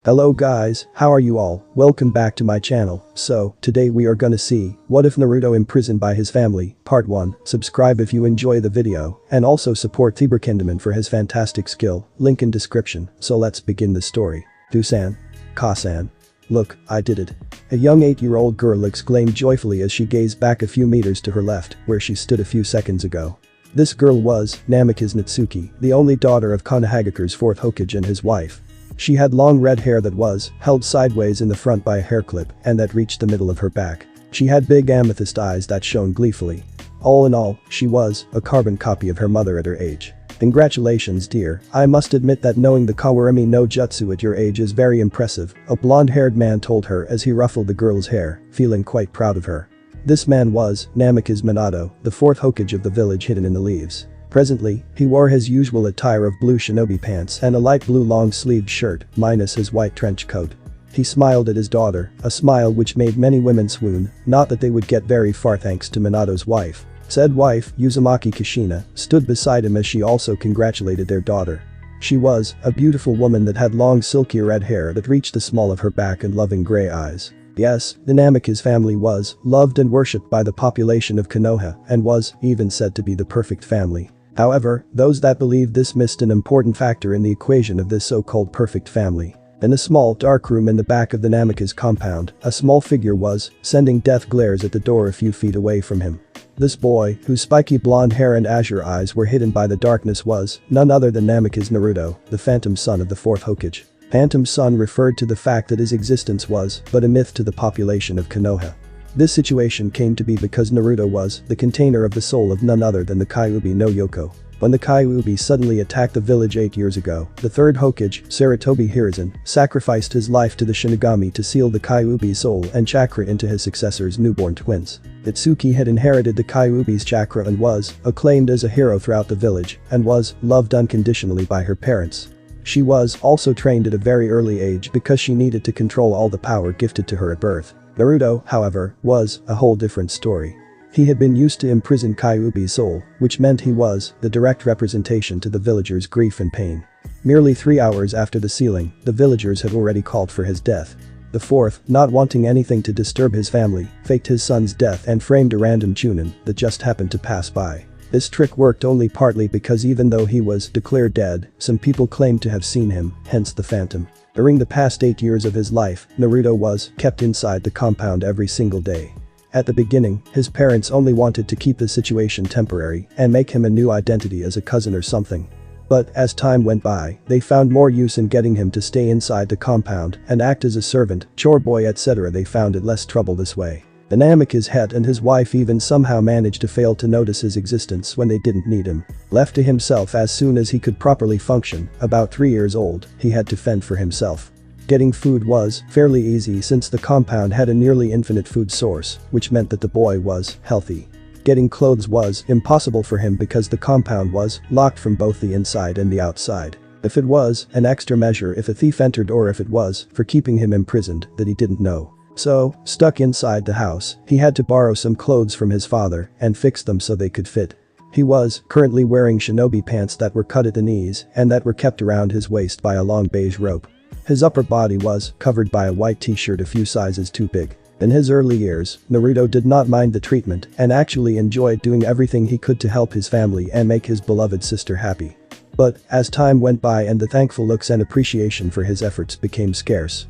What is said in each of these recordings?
Hello guys, how are you all? Welcome back to my channel. So, today we are gonna see, what if Naruto imprisoned by his family, part 1. Subscribe if you enjoy the video, and also support Kinderman for his fantastic skill, link in description. So let's begin the story. Dusan. Kasan. Look, I did it. A young 8-year-old girl exclaimed joyfully as she gazed back a few meters to her left, where she stood a few seconds ago. This girl was Namikaze Natsuki, the only daughter of Konohagakure's 4th Hokage and his wife. She had long red hair that was held sideways in the front by a hair clip and that reached the middle of her back. She had big amethyst eyes that shone gleefully. All in all, she was a carbon copy of her mother at her age. Congratulations, dear. I must admit that knowing the Kawarami no Jutsu at your age is very impressive, a blonde-haired man told her as he ruffled the girl's hair, feeling quite proud of her. This man was Namikaze Minato, the 4th Hokage of the village hidden in the leaves. Presently, he wore his usual attire of blue shinobi pants and a light blue long-sleeved shirt, minus his white trench coat. He smiled at his daughter, a smile which made many women swoon, not that they would get very far thanks to Minato's wife. Said wife, Uzumaki Kushina, stood beside him as she also congratulated their daughter. She was a beautiful woman that had long silky red hair that reached the small of her back and loving grey eyes. Yes, the Namikaze family was loved and worshipped by the population of Konoha and was even said to be the perfect family. However, those that believed this missed an important factor in the equation of this so-called perfect family. In a small, dark room in the back of the Namikaze compound, a small figure was sending death glares at the door a few feet away from him. This boy, whose spiky blonde hair and azure eyes were hidden by the darkness, was none other than Namikaze Naruto, the phantom son of the 4th Hokage. Phantom son referred to the fact that his existence was but a myth to the population of Konoha. This situation came to be because Naruto was the container of the soul of none other than the Kyuubi no Yoko. When the Kyuubi suddenly attacked the village 8 years ago, the 3rd Hokage, Sarutobi Hiruzen, sacrificed his life to the Shinigami to seal the Kyuubi's soul and chakra into his successor's newborn twins. Itsuki had inherited the Kyuubi's chakra and was acclaimed as a hero throughout the village and was loved unconditionally by her parents. She was also trained at a very early age because she needed to control all the power gifted to her at birth. Naruto, however, was a whole different story. He had been used to imprison Kyuubi's soul, which meant he was the direct representation to the villagers' grief and pain. Merely 3 hours after the sealing, the villagers had already called for his death. The 4th, not wanting anything to disturb his family, faked his son's death and framed a random chunin that just happened to pass by. This trick worked only partly because even though he was declared dead, some people claimed to have seen him, hence the phantom. During the past 8 years of his life, Naruto was kept inside the compound every single day. At the beginning, his parents only wanted to keep the situation temporary and make him a new identity as a cousin or something. But as time went by, they found more use in getting him to stay inside the compound and act as a servant, chore boy, etc. They found it less trouble this way. The Namikaze head and his wife even somehow managed to fail to notice his existence when they didn't need him. Left to himself as soon as he could properly function, about 3 years old, he had to fend for himself. Getting food was fairly easy since the compound had a nearly infinite food source, which meant that the boy was healthy. Getting clothes was impossible for him because the compound was locked from both the inside and the outside. If it was an extra measure if a thief entered or if it was for keeping him imprisoned that he didn't know. So, stuck inside the house, he had to borrow some clothes from his father and fix them so they could fit. He was currently wearing shinobi pants that were cut at the knees and that were kept around his waist by a long beige rope. His upper body was covered by a white t-shirt a few sizes too big. In his early years, Naruto did not mind the treatment and actually enjoyed doing everything he could to help his family and make his beloved sister happy. But, as time went by and the thankful looks and appreciation for his efforts became scarce,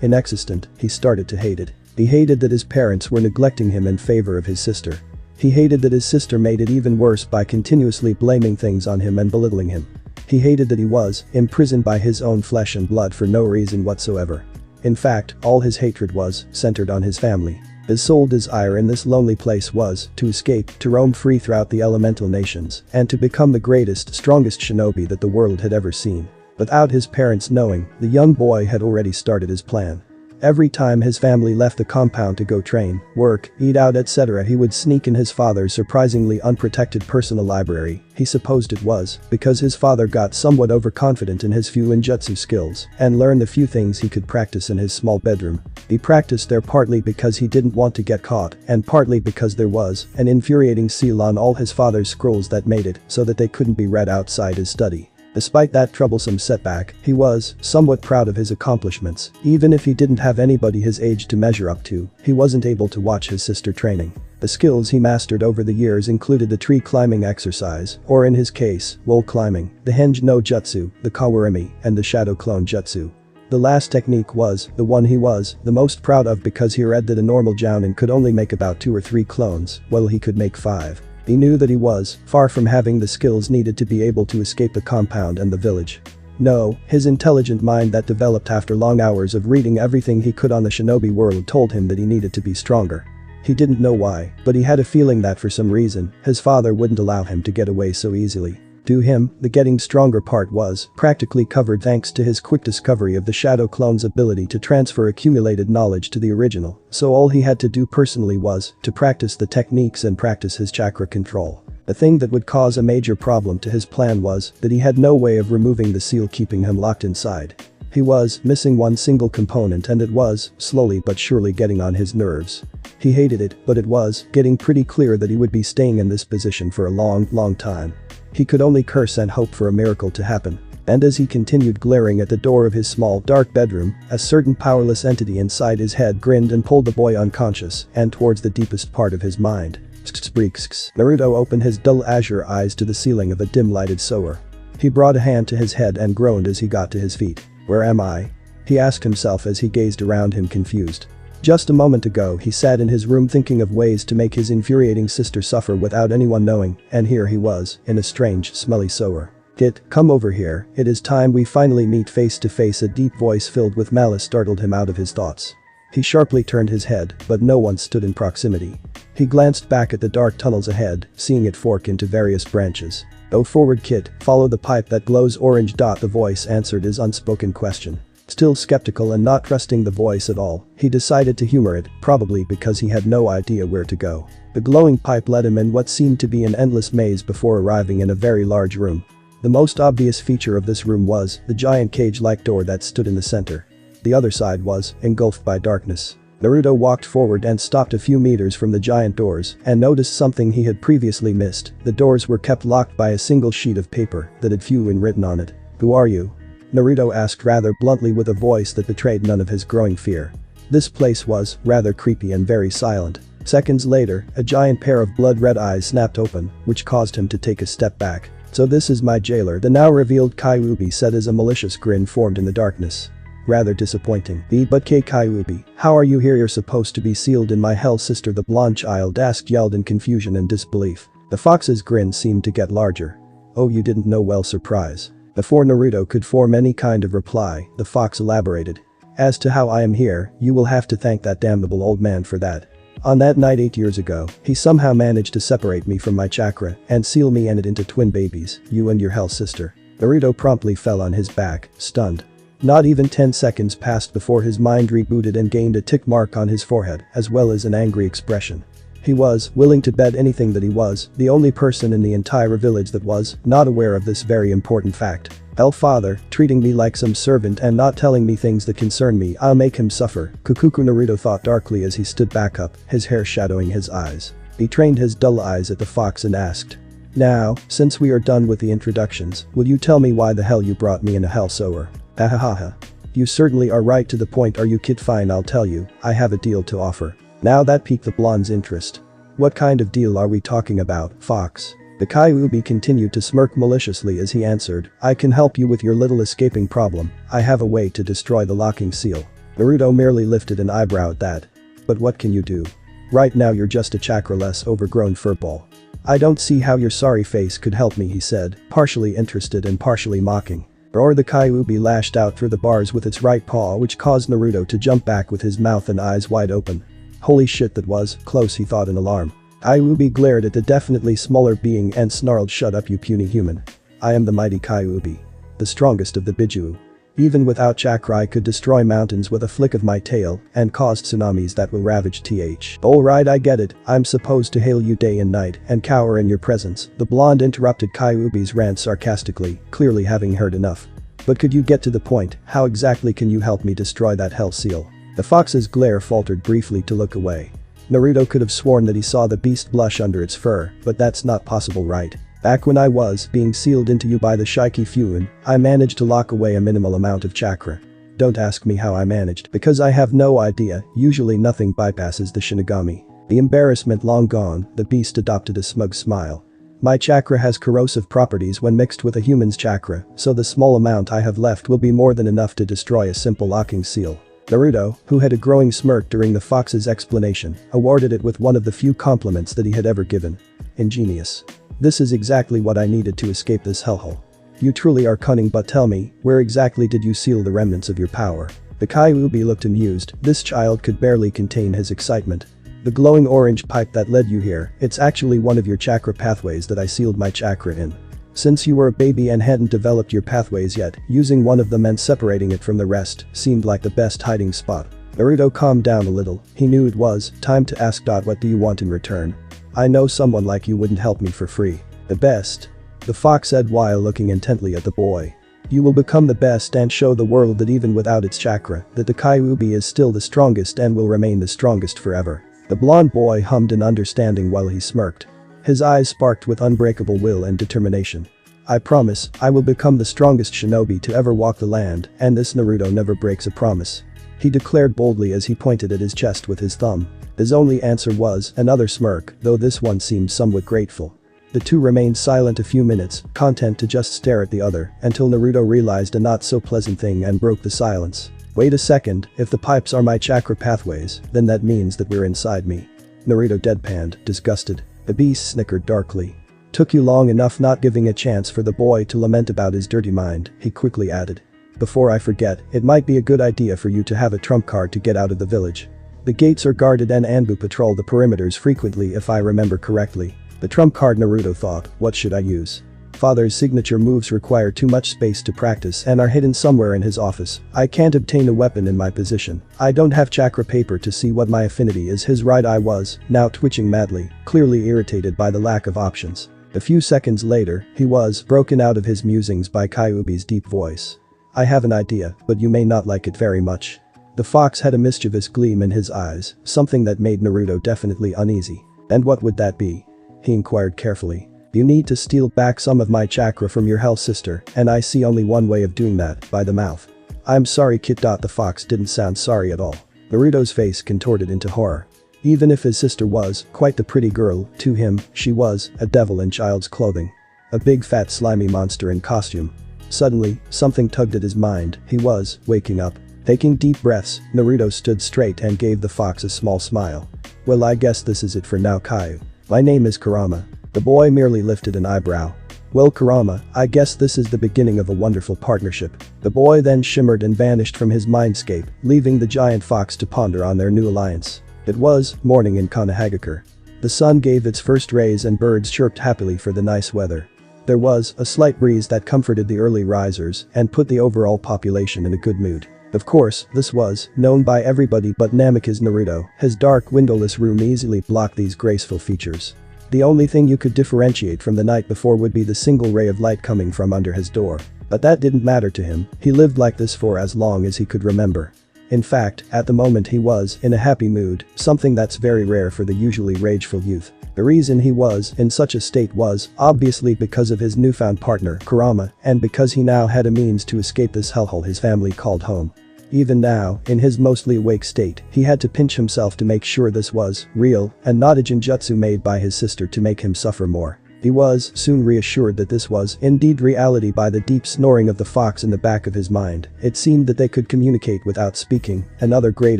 inexistent, he started to hate it. He hated that his parents were neglecting him in favor of his sister. He hated that his sister made it even worse by continuously blaming things on him and belittling him. He hated that he was imprisoned by his own flesh and blood for no reason whatsoever. In fact, all his hatred was centered on his family. His sole desire in this lonely place was to escape, to roam free throughout the elemental nations, and to become the greatest, strongest shinobi that the world had ever seen. Without his parents knowing, the young boy had already started his plan. Every time his family left the compound to go train, work, eat out, etc., he would sneak in his father's surprisingly unprotected personal library. He supposed it was because his father got somewhat overconfident in his few ninjutsu skills and learned the few things he could practice in his small bedroom. He practiced there partly because he didn't want to get caught and partly because there was an infuriating seal on all his father's scrolls that made it so that they couldn't be read outside his study. Despite that troublesome setback, he was somewhat proud of his accomplishments. Even if he didn't have anybody his age to measure up to, he wasn't able to watch his sister training. The skills he mastered over the years included the tree climbing exercise, or in his case, wall climbing, the Henge no Jutsu, the Kawarimi, and the Shadow Clone Jutsu. The last technique was the one he was the most proud of because he read that a normal Jounin could only make about 2 or 3 clones, while he could make 5. He knew that he was far from having the skills needed to be able to escape the compound and the village. No, his intelligent mind that developed after long hours of reading everything he could on the shinobi world told him that he needed to be stronger. He didn't know why, but he had a feeling that for some reason, his father wouldn't allow him to get away so easily. To him, the getting stronger part was practically covered thanks to his quick discovery of the Shadow Clone's ability to transfer accumulated knowledge to the original, so all he had to do personally was to practice the techniques and practice his chakra control. The thing that would cause a major problem to his plan was that he had no way of removing the seal keeping him locked inside. He was missing one single component and it was, slowly but surely getting on his nerves. He hated it, but it was getting pretty clear that he would be staying in this position for a long time. He could only curse and hope for a miracle to happen. And as he continued glaring at the door of his small, dark bedroom, a certain powerless entity inside his head grinned and pulled the boy unconscious and towards the deepest part of his mind. Naruto opened his dull azure eyes to the ceiling of a dim-lighted sewer. He brought a hand to his head and groaned as he got to his feet. Where am I? He asked himself as he gazed around him confused. Just a moment ago he sat in his room thinking of ways to make his infuriating sister suffer without anyone knowing, and here he was, in a strange, smelly sewer. "Kit, come over here, it is time we finally meet face to face." A deep voice filled with malice startled him out of his thoughts. He sharply turned his head, but no one stood in proximity. He glanced back at the dark tunnels ahead, seeing it fork into various branches. "Go forward, Kit, follow the pipe that glows orange." The voice answered his unspoken question. Still skeptical and not trusting the voice at all, he decided to humor it, probably because he had no idea where to go. The glowing pipe led him in what seemed to be an endless maze before arriving in a very large room. The most obvious feature of this room was the giant cage-like door that stood in the center. The other side was engulfed by darkness. Naruto walked forward and stopped a few meters from the giant doors and noticed something he had previously missed. The doors were kept locked by a single sheet of paper that had "Fuin" written on it. "Who are you?" Naruto asked rather bluntly with a voice that betrayed none of his growing fear. This place was rather creepy and very silent. Seconds later, a giant pair of blood-red eyes snapped open, which caused him to take a step back. "So this is my jailer," the now revealed Kyuubi said as a malicious grin formed in the darkness. "Rather disappointing. But Kyuubi, how are you here? You're supposed to be sealed in my hell, sister," the blonde child yelled in confusion and disbelief. The fox's grin seemed to get larger. "Oh, you didn't know? Well, surprise." Before Naruto could form any kind of reply, the fox elaborated. "As to how I am here, you will have to thank that damnable old man for that. On that night 8 years ago, he somehow managed to separate me from my chakra and seal me and it into twin babies, you and your hell sister." Naruto promptly fell on his back, stunned. Not even 10 seconds passed before his mind rebooted and gained a tick mark on his forehead, as well as an angry expression. He was willing to bet anything that he was the only person in the entire village that was not aware of this very important fact. "Hell father, treating me like some servant and not telling me things that concern me, I'll make him suffer." Kukuku, Naruto thought darkly as he stood back up, his hair shadowing his eyes. He trained his dull eyes at the fox and asked, "Now, since we are done with the introductions, will you tell me why the hell you brought me in a hell sewer?" "Hahaha. You certainly are right to the point, are you, kid? Fine, I'll tell you, I have a deal to offer." Now that piqued the blonde's interest. "What kind of deal are we talking about, fox?" The Kyuubi continued to smirk maliciously as he answered, "I can help you with your little escaping problem. I have a way to destroy the locking seal." Naruto merely lifted an eyebrow at that. "But what can you do? Right now you're just a chakra-less overgrown furball. I don't see how your sorry face could help me," he said, partially interested and partially mocking. Or the Kyuubi lashed out through the bars with its right paw, which caused Naruto to jump back with his mouth and eyes wide open. Holy shit, that was close, he thought in alarm. Kyuubi glared at the definitely smaller being and snarled, "Shut up, you puny human. I am the mighty Kyuubi. The strongest of the Biju. Even without chakra I could destroy mountains with a flick of my tail and cause tsunamis that will ravage th. Alright, I get it, I'm supposed to hail you day and night and cower in your presence." The blonde interrupted Kyuubi's rant sarcastically, clearly having heard enough. "But could you get to the point? How exactly can you help me destroy that hell seal?" The fox's glare faltered briefly to look away. Naruto could have sworn that he saw the beast blush under its fur, but that's not possible, right? Back when I was being sealed into you by the Shiki Fuin, I managed to lock away a minimal amount of chakra. Don't ask me how I managed because I have no idea, usually nothing bypasses the Shinigami. The embarrassment long gone, the beast adopted a smug smile. My chakra has corrosive properties when mixed with a human's chakra, so the small amount I have left will be more than enough to destroy a simple locking seal. Naruto, who had a growing smirk during the fox's explanation, awarded it with one of the few compliments that he had ever given. Ingenious. This is exactly what I needed to escape this hellhole. You truly are cunning, but tell me, where exactly did you seal the remnants of your power? The Kyuubi looked amused. This child could barely contain his excitement. The glowing orange pipe that led you here, it's actually one of your chakra pathways that I sealed my chakra in. Since you were a baby and hadn't developed your pathways yet, using one of them and separating it from the rest seemed like the best hiding spot. Naruto calmed down a little. He knew it was time to ask. What do you want in return? I know someone like you wouldn't help me for free. The best. The fox said while looking intently at the boy. You will become the best and show the world that even without its chakra, that the Kyuubi is still the strongest and will remain the strongest forever. The blonde boy hummed in understanding while he smirked. His eyes sparked with unbreakable will and determination. I promise, I will become the strongest shinobi to ever walk the land, and this Naruto never breaks a promise. He declared boldly as he pointed at his chest with his thumb. His only answer was another smirk, though this one seemed somewhat grateful. The two remained silent a few minutes, content to just stare at the other, until Naruto realized a not so pleasant thing and broke the silence. Wait a second, if the pipes are my chakra pathways, then that means that we're inside me. Naruto deadpanned, disgusted. The beast snickered darkly. Took you long enough, not giving a chance for the boy to lament about his dirty mind, he quickly added. Before I forget, it might be a good idea for you to have a trump card to get out of the village. The gates are guarded and Anbu patrol the perimeters frequently if I remember correctly. The trump card, Naruto thought, what should I use? Father's signature moves require too much space to practice and are hidden somewhere in his office. I can't obtain a weapon in my position. I don't have chakra paper to see what my affinity is. His right eye was now twitching madly, clearly irritated by the lack of options. A few seconds later, he was broken out of his musings by Kyuubi's deep voice. I have an idea, but you may not like it very much. The fox had a mischievous gleam in his eyes, something that made Naruto definitely uneasy. And what would that be? He inquired carefully. You need to steal back some of my chakra from your hell sister, and I see only one way of doing that, by the mouth. I'm sorry, kid. The fox didn't sound sorry at all. Naruto's face contorted into horror. Even if his sister was quite the pretty girl, to him, she was a devil in child's clothing. A big fat slimy monster in costume. Suddenly, something tugged at his mind. He was waking up. Taking deep breaths, Naruto stood straight and gave the fox a small smile. Well, I guess this is it for now, Kyu. My name is Kurama. The boy merely lifted an eyebrow. Well, Kurama, I guess this is the beginning of a wonderful partnership. The boy then shimmered and vanished from his mindscape, leaving the giant fox to ponder on their new alliance. It was morning in Konohagakure. The sun gave its first rays and birds chirped happily for the nice weather. There was a slight breeze that comforted the early risers and put the overall population in a good mood. Of course, this was known by everybody but Namikaze Naruto. His dark windowless room easily blocked these graceful features. The only thing you could differentiate from the night before would be the single ray of light coming from under his door. But that didn't matter to him. He lived like this for as long as he could remember. In fact, at the moment he was in a happy mood, something that's very rare for the usually rageful youth. The reason he was in such a state was obviously because of his newfound partner, Kurama, and because he now had a means to escape this hellhole his family called home. Even now, in his mostly awake state, he had to pinch himself to make sure this was real and not a genjutsu made by his sister to make him suffer more. He was soon reassured that this was indeed reality by the deep snoring of the fox in the back of his mind. It seemed that they could communicate without speaking, another great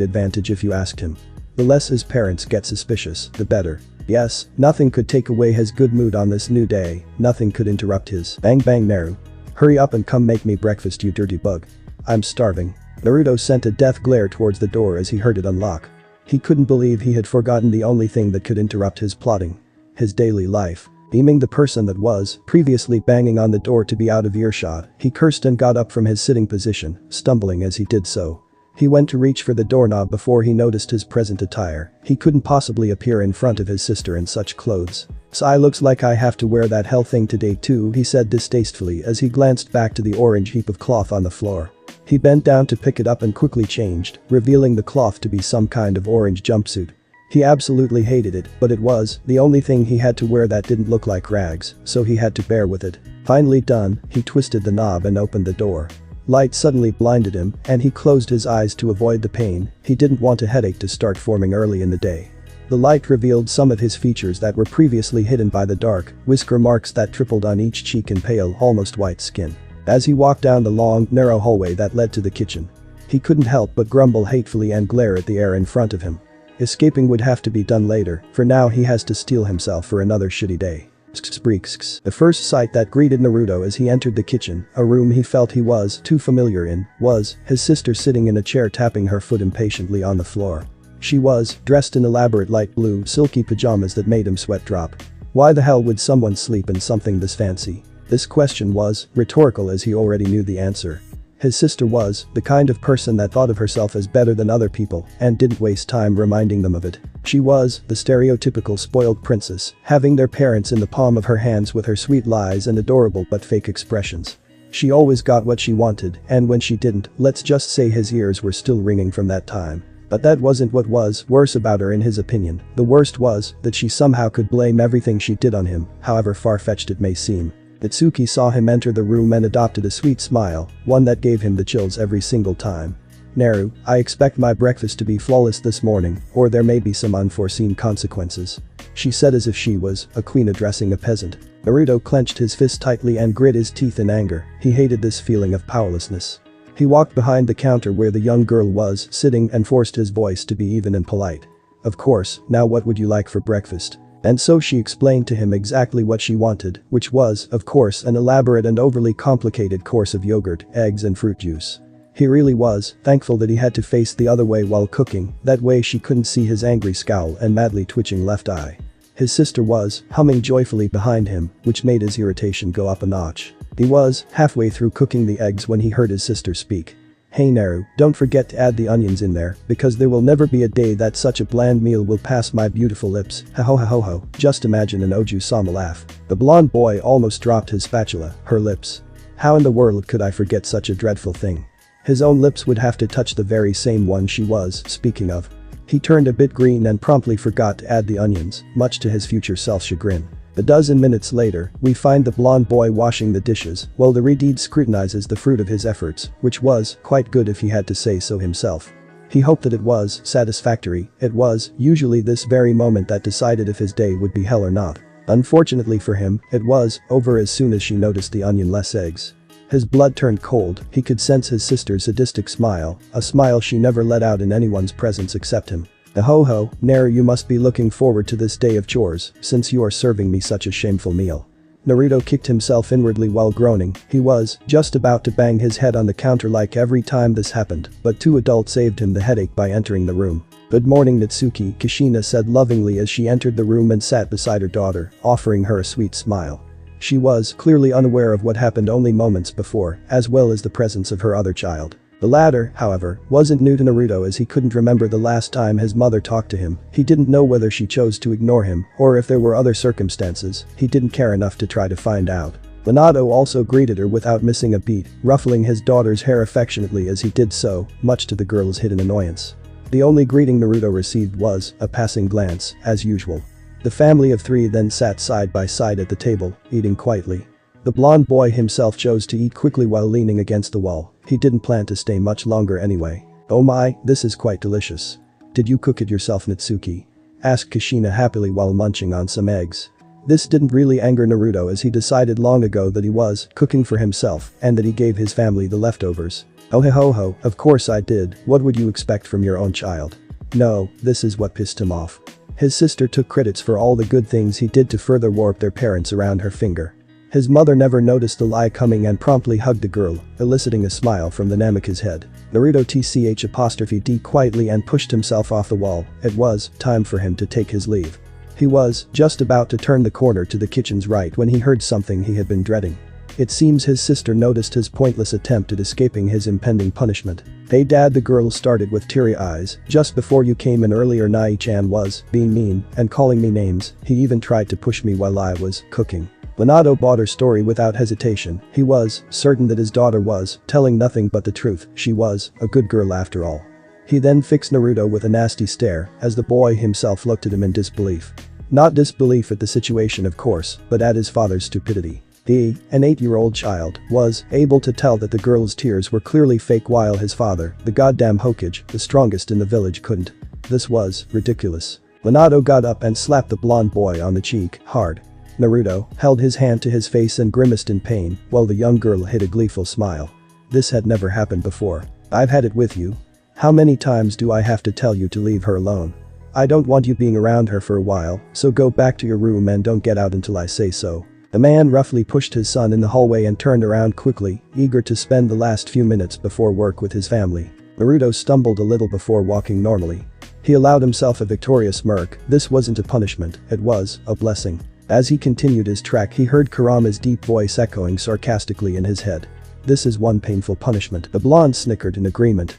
advantage if you asked him. The less his parents get suspicious, the better. Yes, nothing could take away his good mood on this new day, nothing could interrupt his bang bang Naru. Hurry up and come make me breakfast, you dirty bug. I'm starving. Naruto sent a death glare towards the door as he heard it unlock. He couldn't believe he had forgotten the only thing that could interrupt his plotting. His daily life. Deeming the person that was previously banging on the door to be out of earshot, he cursed and got up from his sitting position, stumbling as he did so. He went to reach for the doorknob before he noticed his present attire. He couldn't possibly appear in front of his sister in such clothes. So I looks like I have to wear that hell thing today too, he said distastefully as he glanced back to the orange heap of cloth on the floor. He bent down to pick it up and quickly changed, revealing the cloth to be some kind of orange jumpsuit. He absolutely hated it, but it was the only thing he had to wear that didn't look like rags, so he had to bear with it. Finally done, he twisted the knob and opened the door. Light suddenly blinded him, and he closed his eyes to avoid the pain. He didn't want a headache to start forming early in the day. The light revealed some of his features that were previously hidden by the dark, whisker marks that tripled on each cheek and pale, almost white skin. As he walked down the long, narrow hallway that led to the kitchen, he couldn't help but grumble hatefully and glare at the air in front of him. Escaping would have to be done later, for now he has to steel himself for another shitty day. The first sight that greeted Naruto as he entered the kitchen, a room he felt he was too familiar in, was his sister sitting in a chair tapping her foot impatiently on the floor. She was dressed in elaborate light blue, silky pajamas that made him sweat drop. Why the hell would someone sleep in something this fancy? This question was rhetorical as he already knew the answer. His sister was the kind of person that thought of herself as better than other people and didn't waste time reminding them of it. She was the stereotypical spoiled princess, having their parents in the palm of her hands with her sweet lies and adorable but fake expressions. She always got what she wanted, and when she didn't, let's just say his ears were still ringing from that time. But that wasn't what was worse about her in his opinion. The worst was that she somehow could blame everything she did on him, however far-fetched it may seem. Natsuki saw him enter the room and adopted a sweet smile, one that gave him the chills every single time. "Naru, I expect my breakfast to be flawless this morning, or there may be some unforeseen consequences," she said as if she was a queen addressing a peasant. Naruto clenched his fist tightly and grit his teeth in anger. He hated this feeling of powerlessness. He walked behind the counter where the young girl was sitting and forced his voice to be even and polite. "Of course, now what would you like for breakfast?" And so she explained to him exactly what she wanted, which was, of course, an elaborate and overly complicated course of yogurt, eggs and fruit juice. He really was thankful that he had to face the other way while cooking, that way she couldn't see his angry scowl and madly twitching left eye. His sister was humming joyfully behind him, which made his irritation go up a notch. He was halfway through cooking the eggs when he heard his sister speak. "Hey Naru, don't forget to add the onions in there, because there will never be a day that such a bland meal will pass my beautiful lips, ha ho ha ho ho." Just imagine an Oju-sama laugh. The blonde boy almost dropped his spatula, her lips. How in the world could I forget such a dreadful thing? His own lips would have to touch the very same one she was speaking of. He turned a bit green and promptly forgot to add the onions, much to his future self's chagrin. A dozen minutes later, we find the blonde boy washing the dishes while the Redeed scrutinizes the fruit of his efforts, which was quite good if he had to say so himself. He hoped that it was satisfactory. It was usually this very moment that decided if his day would be hell or not. Unfortunately for him, it was over as soon as she noticed the onion-less eggs. His blood turned cold. He could sense his sister's sadistic smile, a smile she never let out in anyone's presence except him. "Ho-ho, Naru, you must be looking forward to this day of chores, since you are serving me such a shameful meal." Naruto kicked himself inwardly while groaning. He was just about to bang his head on the counter like every time this happened, but two adults saved him the headache by entering the room. "Good morning Natsuki," Kushina said lovingly as she entered the room and sat beside her daughter, offering her a sweet smile. She was clearly unaware of what happened only moments before, as well as the presence of her other child. The latter, however, wasn't new to Naruto as he couldn't remember the last time his mother talked to him. He didn't know whether she chose to ignore him or if there were other circumstances. He didn't care enough to try to find out. Minato also greeted her without missing a beat, ruffling his daughter's hair affectionately as he did so, much to the girl's hidden annoyance. The only greeting Naruto received was a passing glance, as usual. The family of three then sat side by side at the table, eating quietly. The blonde boy himself chose to eat quickly while leaning against the wall. He didn't plan to stay much longer anyway. "Oh my, this is quite delicious. Did you cook it yourself, Natsuki?" asked Kushina happily while munching on some eggs. This didn't really anger Naruto as he decided long ago that he was cooking for himself and that he gave his family the leftovers. "Oh ho ho, of course I did. What would you expect from your own child?" No, this is what pissed him off. His sister took credits for all the good things he did to further warp their parents around her finger. His mother never noticed the lie coming and promptly hugged the girl, eliciting a smile from the Namika's head. Naruto tch''d quietly and pushed himself off the wall. It was time for him to take his leave. He was just about to turn the corner to the kitchen's right when he heard something he had been dreading. It seems his sister noticed his pointless attempt at escaping his impending punishment. "Hey dad," the girl started with teary eyes. "Just before you came in earlier, Nai-chan was being mean and calling me names. He even tried to push me while I was cooking." Minato bought her story without hesitation. He was certain that his daughter was telling nothing but the truth. She was a good girl after all. He then fixed Naruto with a nasty stare as the boy himself looked at him in disbelief. Not disbelief at the situation of course, but at his father's stupidity. He, an 8-year-old child, was able to tell that the girl's tears were clearly fake while his father, the goddamn Hokage, the strongest in the village couldn't. This was ridiculous. Minato got up and slapped the blonde boy on the cheek, hard. Naruto held his hand to his face and grimaced in pain, while the young girl hid a gleeful smile. This had never happened before. I've had it with you. How many times do I have to tell you to leave her alone? I don't want you being around her for a while, so go back to your room and don't get out until I say so. The man roughly pushed his son in the hallway and turned around quickly, eager to spend the last few minutes before work with his family. Naruto stumbled a little before walking normally. He allowed himself a victorious smirk. This wasn't a punishment, it was a blessing. As he continued his trek, he heard Kurama's deep voice echoing sarcastically in his head. This is one painful punishment. The blonde snickered in agreement.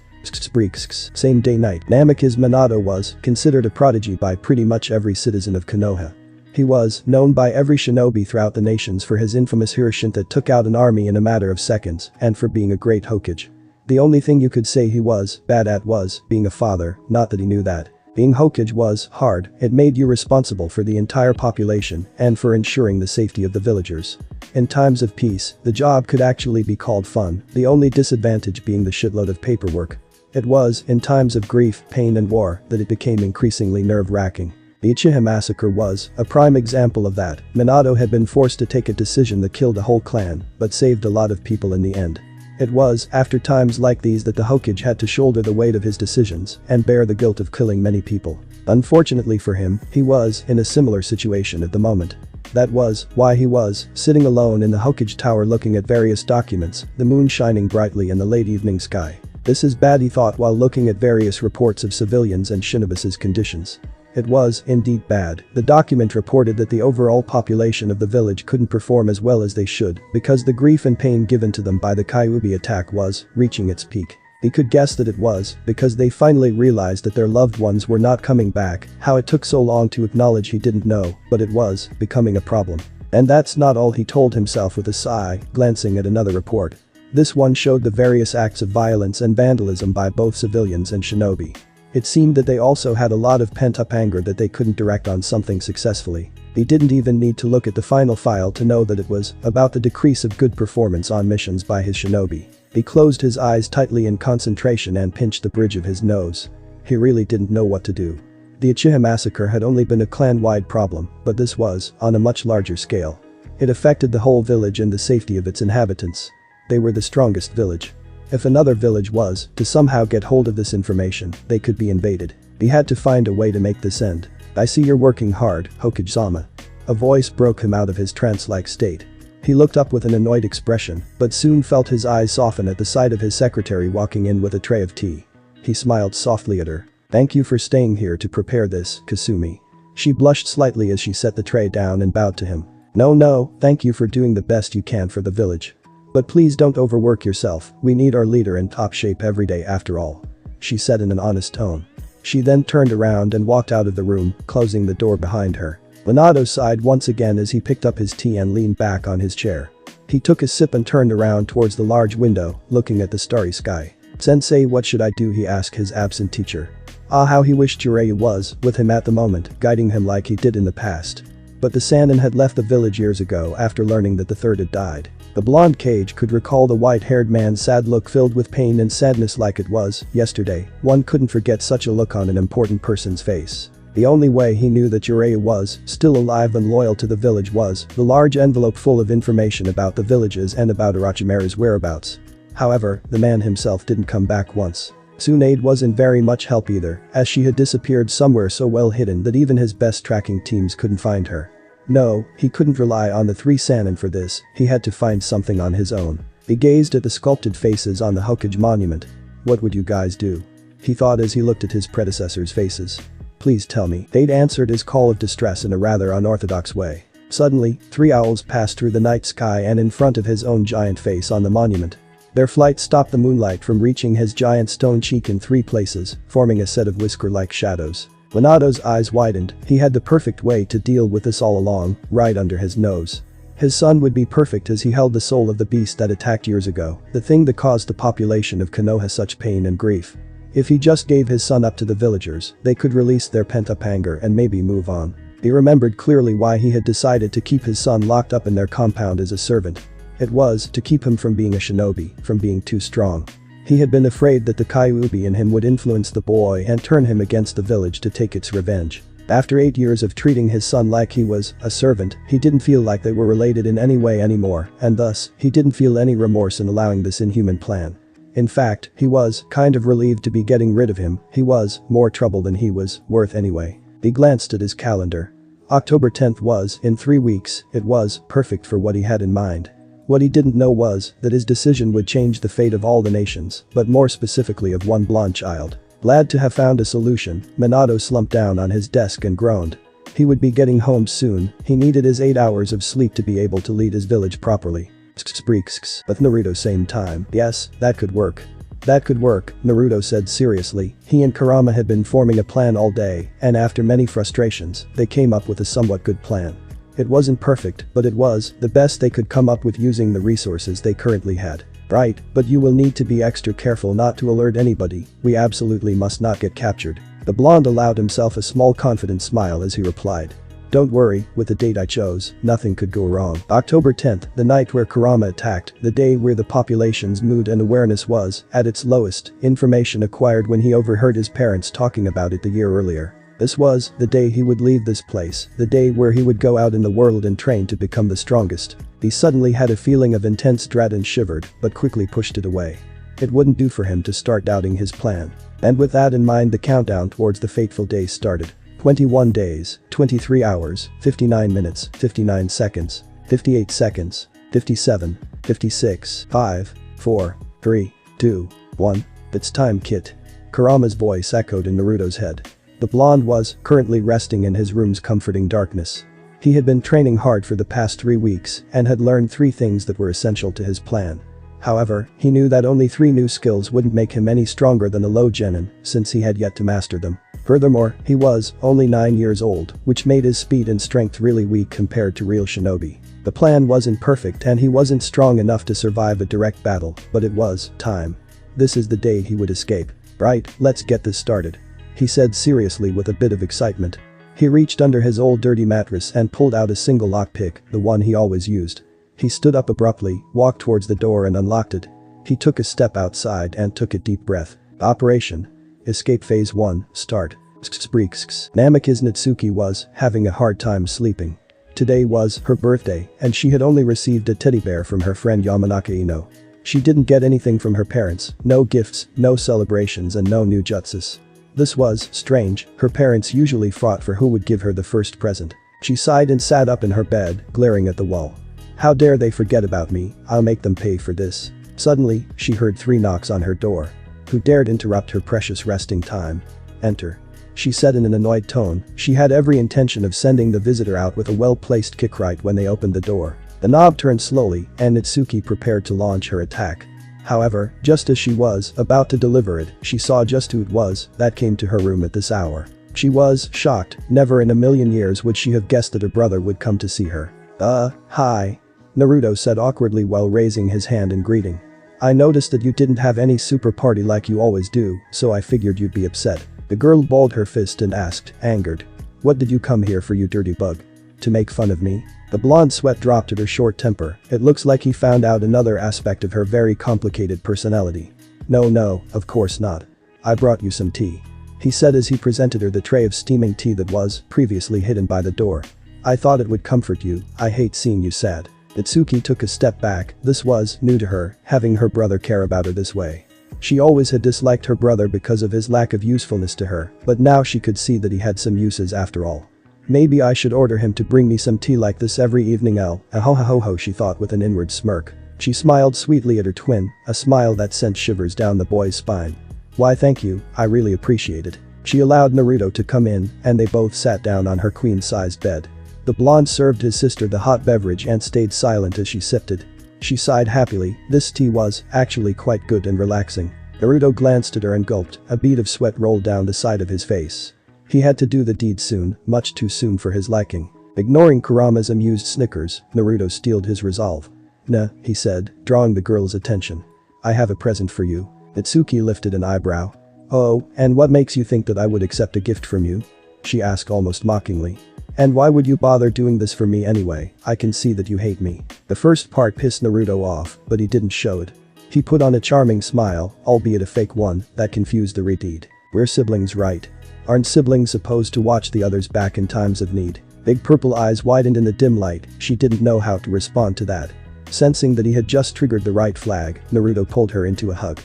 Same day night. Namikaze Minato was considered a prodigy by pretty much every citizen of Konoha. He was known by every shinobi throughout the nations for his infamous Hirshin that took out an army in a matter of seconds and for being a great Hokage. The only thing you could say he was bad at was being a father, not that he knew that. Being Hokage was hard, it made you responsible for the entire population and for ensuring the safety of the villagers. In times of peace, the job could actually be called fun, the only disadvantage being the shitload of paperwork. It was, in times of grief, pain and war, that it became increasingly nerve-wracking. The Uchiha massacre was a prime example of that. Minato had been forced to take a decision that killed a whole clan, but saved a lot of people in the end. It was after times like these that the Hokage had to shoulder the weight of his decisions and bear the guilt of killing many people. Unfortunately for him, he was in a similar situation at the moment. That was why he was sitting alone in the Hokage tower looking at various documents, the moon shining brightly in the late evening sky. This is bad, he thought while looking at various reports of civilians and shinobi's conditions. It was indeed bad. The document reported that the overall population of the village couldn't perform as well as they should because the grief and pain given to them by the Kyuubi attack was reaching its peak. He could guess that it was because they finally realized that their loved ones were not coming back. How it took so long to acknowledge he didn't know, but it was becoming a problem. And that's not all, he told himself with a sigh, glancing at another report. This one showed the various acts of violence and vandalism by both civilians and shinobi. It seemed that they also had a lot of pent-up anger that they couldn't direct on something successfully. He didn't even need to look at the final file to know that it was about the decrease of good performance on missions by his shinobi. He closed his eyes tightly in concentration and pinched the bridge of his nose. He really didn't know what to do. The Uchiha massacre had only been a clan-wide problem, but this was on a much larger scale. It affected the whole village and the safety of its inhabitants. They were the strongest village. If another village was to somehow get hold of this information, they could be invaded. He had to find a way to make this end. I see you're working hard, Hokage-sama. A voice broke him out of his trance-like state. He looked up with an annoyed expression, but soon felt his eyes soften at the sight of his secretary walking in with a tray of tea. He smiled softly at her. Thank you for staying here to prepare this, Kasumi. She blushed slightly as she set the tray down and bowed to him. No, thank you for doing the best you can for the village. But please don't overwork yourself, we need our leader in top shape every day after all. She said in an honest tone. She then turned around and walked out of the room, closing the door behind her. Minato sighed once again as he picked up his tea and leaned back on his chair. He took a sip and turned around towards the large window, looking at the starry sky. Sensei, what should I do? He asked his absent teacher. How he wished Jiraiya was with him at the moment, guiding him like he did in the past. But the Sannin had left the village years ago after learning that the third had died. The blonde Cage could recall the white-haired man's sad look filled with pain and sadness like it was yesterday. One couldn't forget such a look on an important person's face. The only way he knew that Jiraiya was still alive and loyal to the village was the large envelope full of information about the villages and about Orochimaru's whereabouts. However, the man himself didn't come back once. Tsunade wasn't very much help either, as she had disappeared somewhere so well hidden that even his best tracking teams couldn't find her. No, he couldn't rely on the three Sannin for this, he had to find something on his own. He gazed at the sculpted faces on the Hokage monument. What would you guys do? He thought as he looked at his predecessors' faces. Please tell me. They'd answered his call of distress in a rather unorthodox way. Suddenly, three owls passed through the night sky and in front of his own giant face on the monument. Their flight stopped the moonlight from reaching his giant stone cheek in three places, forming a set of whisker-like shadows. Minato's eyes widened. He had the perfect way to deal with this all along, right under his nose. His son would be perfect as he held the soul of the beast that attacked years ago, the thing that caused the population of Konoha such pain and grief. If he just gave his son up to the villagers, they could release their pent-up anger and maybe move on. He remembered clearly why he had decided to keep his son locked up in their compound as a servant. It was to keep him from being a shinobi, from being too strong. He had been afraid that the Kyuubi in him would influence the boy and turn him against the village to take its revenge. After 8 years of treating his son like he was a servant, he didn't feel like they were related in any way anymore, and thus, he didn't feel any remorse in allowing this inhuman plan. In fact, he was kind of relieved to be getting rid of him. He was more trouble than he was worth anyway. He glanced at his calendar. October 10th was, in 3 weeks, it was perfect for what he had in mind. What he didn't know was that his decision would change the fate of all the nations, but more specifically of one blonde child. Glad to have found a solution, Minato slumped down on his desk and groaned. He would be getting home soon, he needed his 8 hours of sleep to be able to lead his village properly. But Naruto same time, yes, that could work. That could work, Naruto said seriously. He and Kurama had been forming a plan all day, and after many frustrations, they came up with a somewhat good plan. It wasn't perfect, but it was the best they could come up with using the resources they currently had. Right, but you will need to be extra careful not to alert anybody, we absolutely must not get captured. The blonde allowed himself a small confident smile as he replied. Don't worry, with the date I chose, nothing could go wrong. October 10th, the night where Kurama attacked, the day where the population's mood and awareness was at its lowest, information acquired when he overheard his parents talking about it the year earlier. This was the day he would leave this place, the day where he would go out in the world and train to become the strongest. He suddenly had a feeling of intense dread and shivered, but quickly pushed it away. It wouldn't do for him to start doubting his plan. And with that in mind, the countdown towards the fateful day started. 21 days, 23 hours, 59 minutes, 59 seconds, 58 seconds, 57, 56, 5, 4, 3, 2, 1. It's time, Kit. Kurama's voice echoed in Naruto's head. The blonde was currently resting in his room's comforting darkness. He had been training hard for the past 3 weeks and had learned 3 things that were essential to his plan. However, he knew that only 3 new skills wouldn't make him any stronger than a low genin, since he had yet to master them. Furthermore, he was only 9 years old, which made his speed and strength really weak compared to real shinobi. The plan wasn't perfect and he wasn't strong enough to survive a direct battle, but it was time. This is the day he would escape. Right, let's get this started. He said seriously with a bit of excitement. He reached under his old dirty mattress and pulled out a single lockpick, the one he always used. He stood up abruptly, walked towards the door and unlocked it. He took a step outside and took a deep breath. Operation Escape Phase 1, start. Namikaze Natsuki was having a hard time sleeping. Today was her birthday and she had only received a teddy bear from her friend Yamanaka Ino. She didn't get anything from her parents, no gifts, no celebrations and no new jutsus. This was strange, her parents usually fought for who would give her the first present. She sighed and sat up in her bed, glaring at the wall. How dare they forget about me, I'll make them pay for this. Suddenly, she heard 3 knocks on her door. Who dared interrupt her precious resting time? Enter. She said in an annoyed tone. She had every intention of sending the visitor out with a well-placed kick right when they opened the door. The knob turned slowly and Natsuki prepared to launch her attack. However, just as she was about to deliver it, she saw just who it was that came to her room at this hour. She was shocked, never in a million years would she have guessed that her brother would come to see her. Hi. Naruto said awkwardly while raising his hand in greeting. I noticed that you didn't have any super party like you always do, so I figured you'd be upset. The girl balled her fist and asked, angered. What did you come here for, you dirty bug? To make fun of me? The blonde sweat dropped at her short temper. It looks like he found out another aspect of her very complicated personality. No, of course not. I brought you some tea. He said as he presented her the tray of steaming tea that was previously hidden by the door. I thought it would comfort you, I hate seeing you sad. Natsuki took a step back. This was new to her, having her brother care about her this way. She always had disliked her brother because of his lack of usefulness to her, but now she could see that he had some uses after all. Maybe I should order him to bring me some tea like this every evening. Ho, she thought with an inward smirk. She smiled sweetly at her twin, a smile that sent shivers down the boy's spine. Why thank you, I really appreciate it. She allowed Naruto to come in and they both sat down on her queen-sized bed. The blonde served his sister the hot beverage and stayed silent as she sipped it. She sighed happily. This tea was actually quite good and relaxing. Naruto glanced at her and gulped. A bead of sweat rolled down the side of his face. He had to do the deed soon, much too soon for his liking. Ignoring Kurama's amused snickers, Naruto steeled his resolve. Nah, he said, drawing the girl's attention. I have a present for you. Natsuki lifted an eyebrow. "Oh, and what makes you think that I would accept a gift from you?" she asked almost mockingly. "And why would you bother doing this for me anyway? I can see that you hate me." The first part pissed Naruto off, but he didn't show it. He put on a charming smile, albeit a fake one, that confused the retard. "We're siblings, right? Aren't siblings supposed to watch the others back in times of need?" Big purple eyes widened in the dim light. She didn't know how to respond to that. Sensing that he had just triggered the right flag, Naruto pulled her into a hug.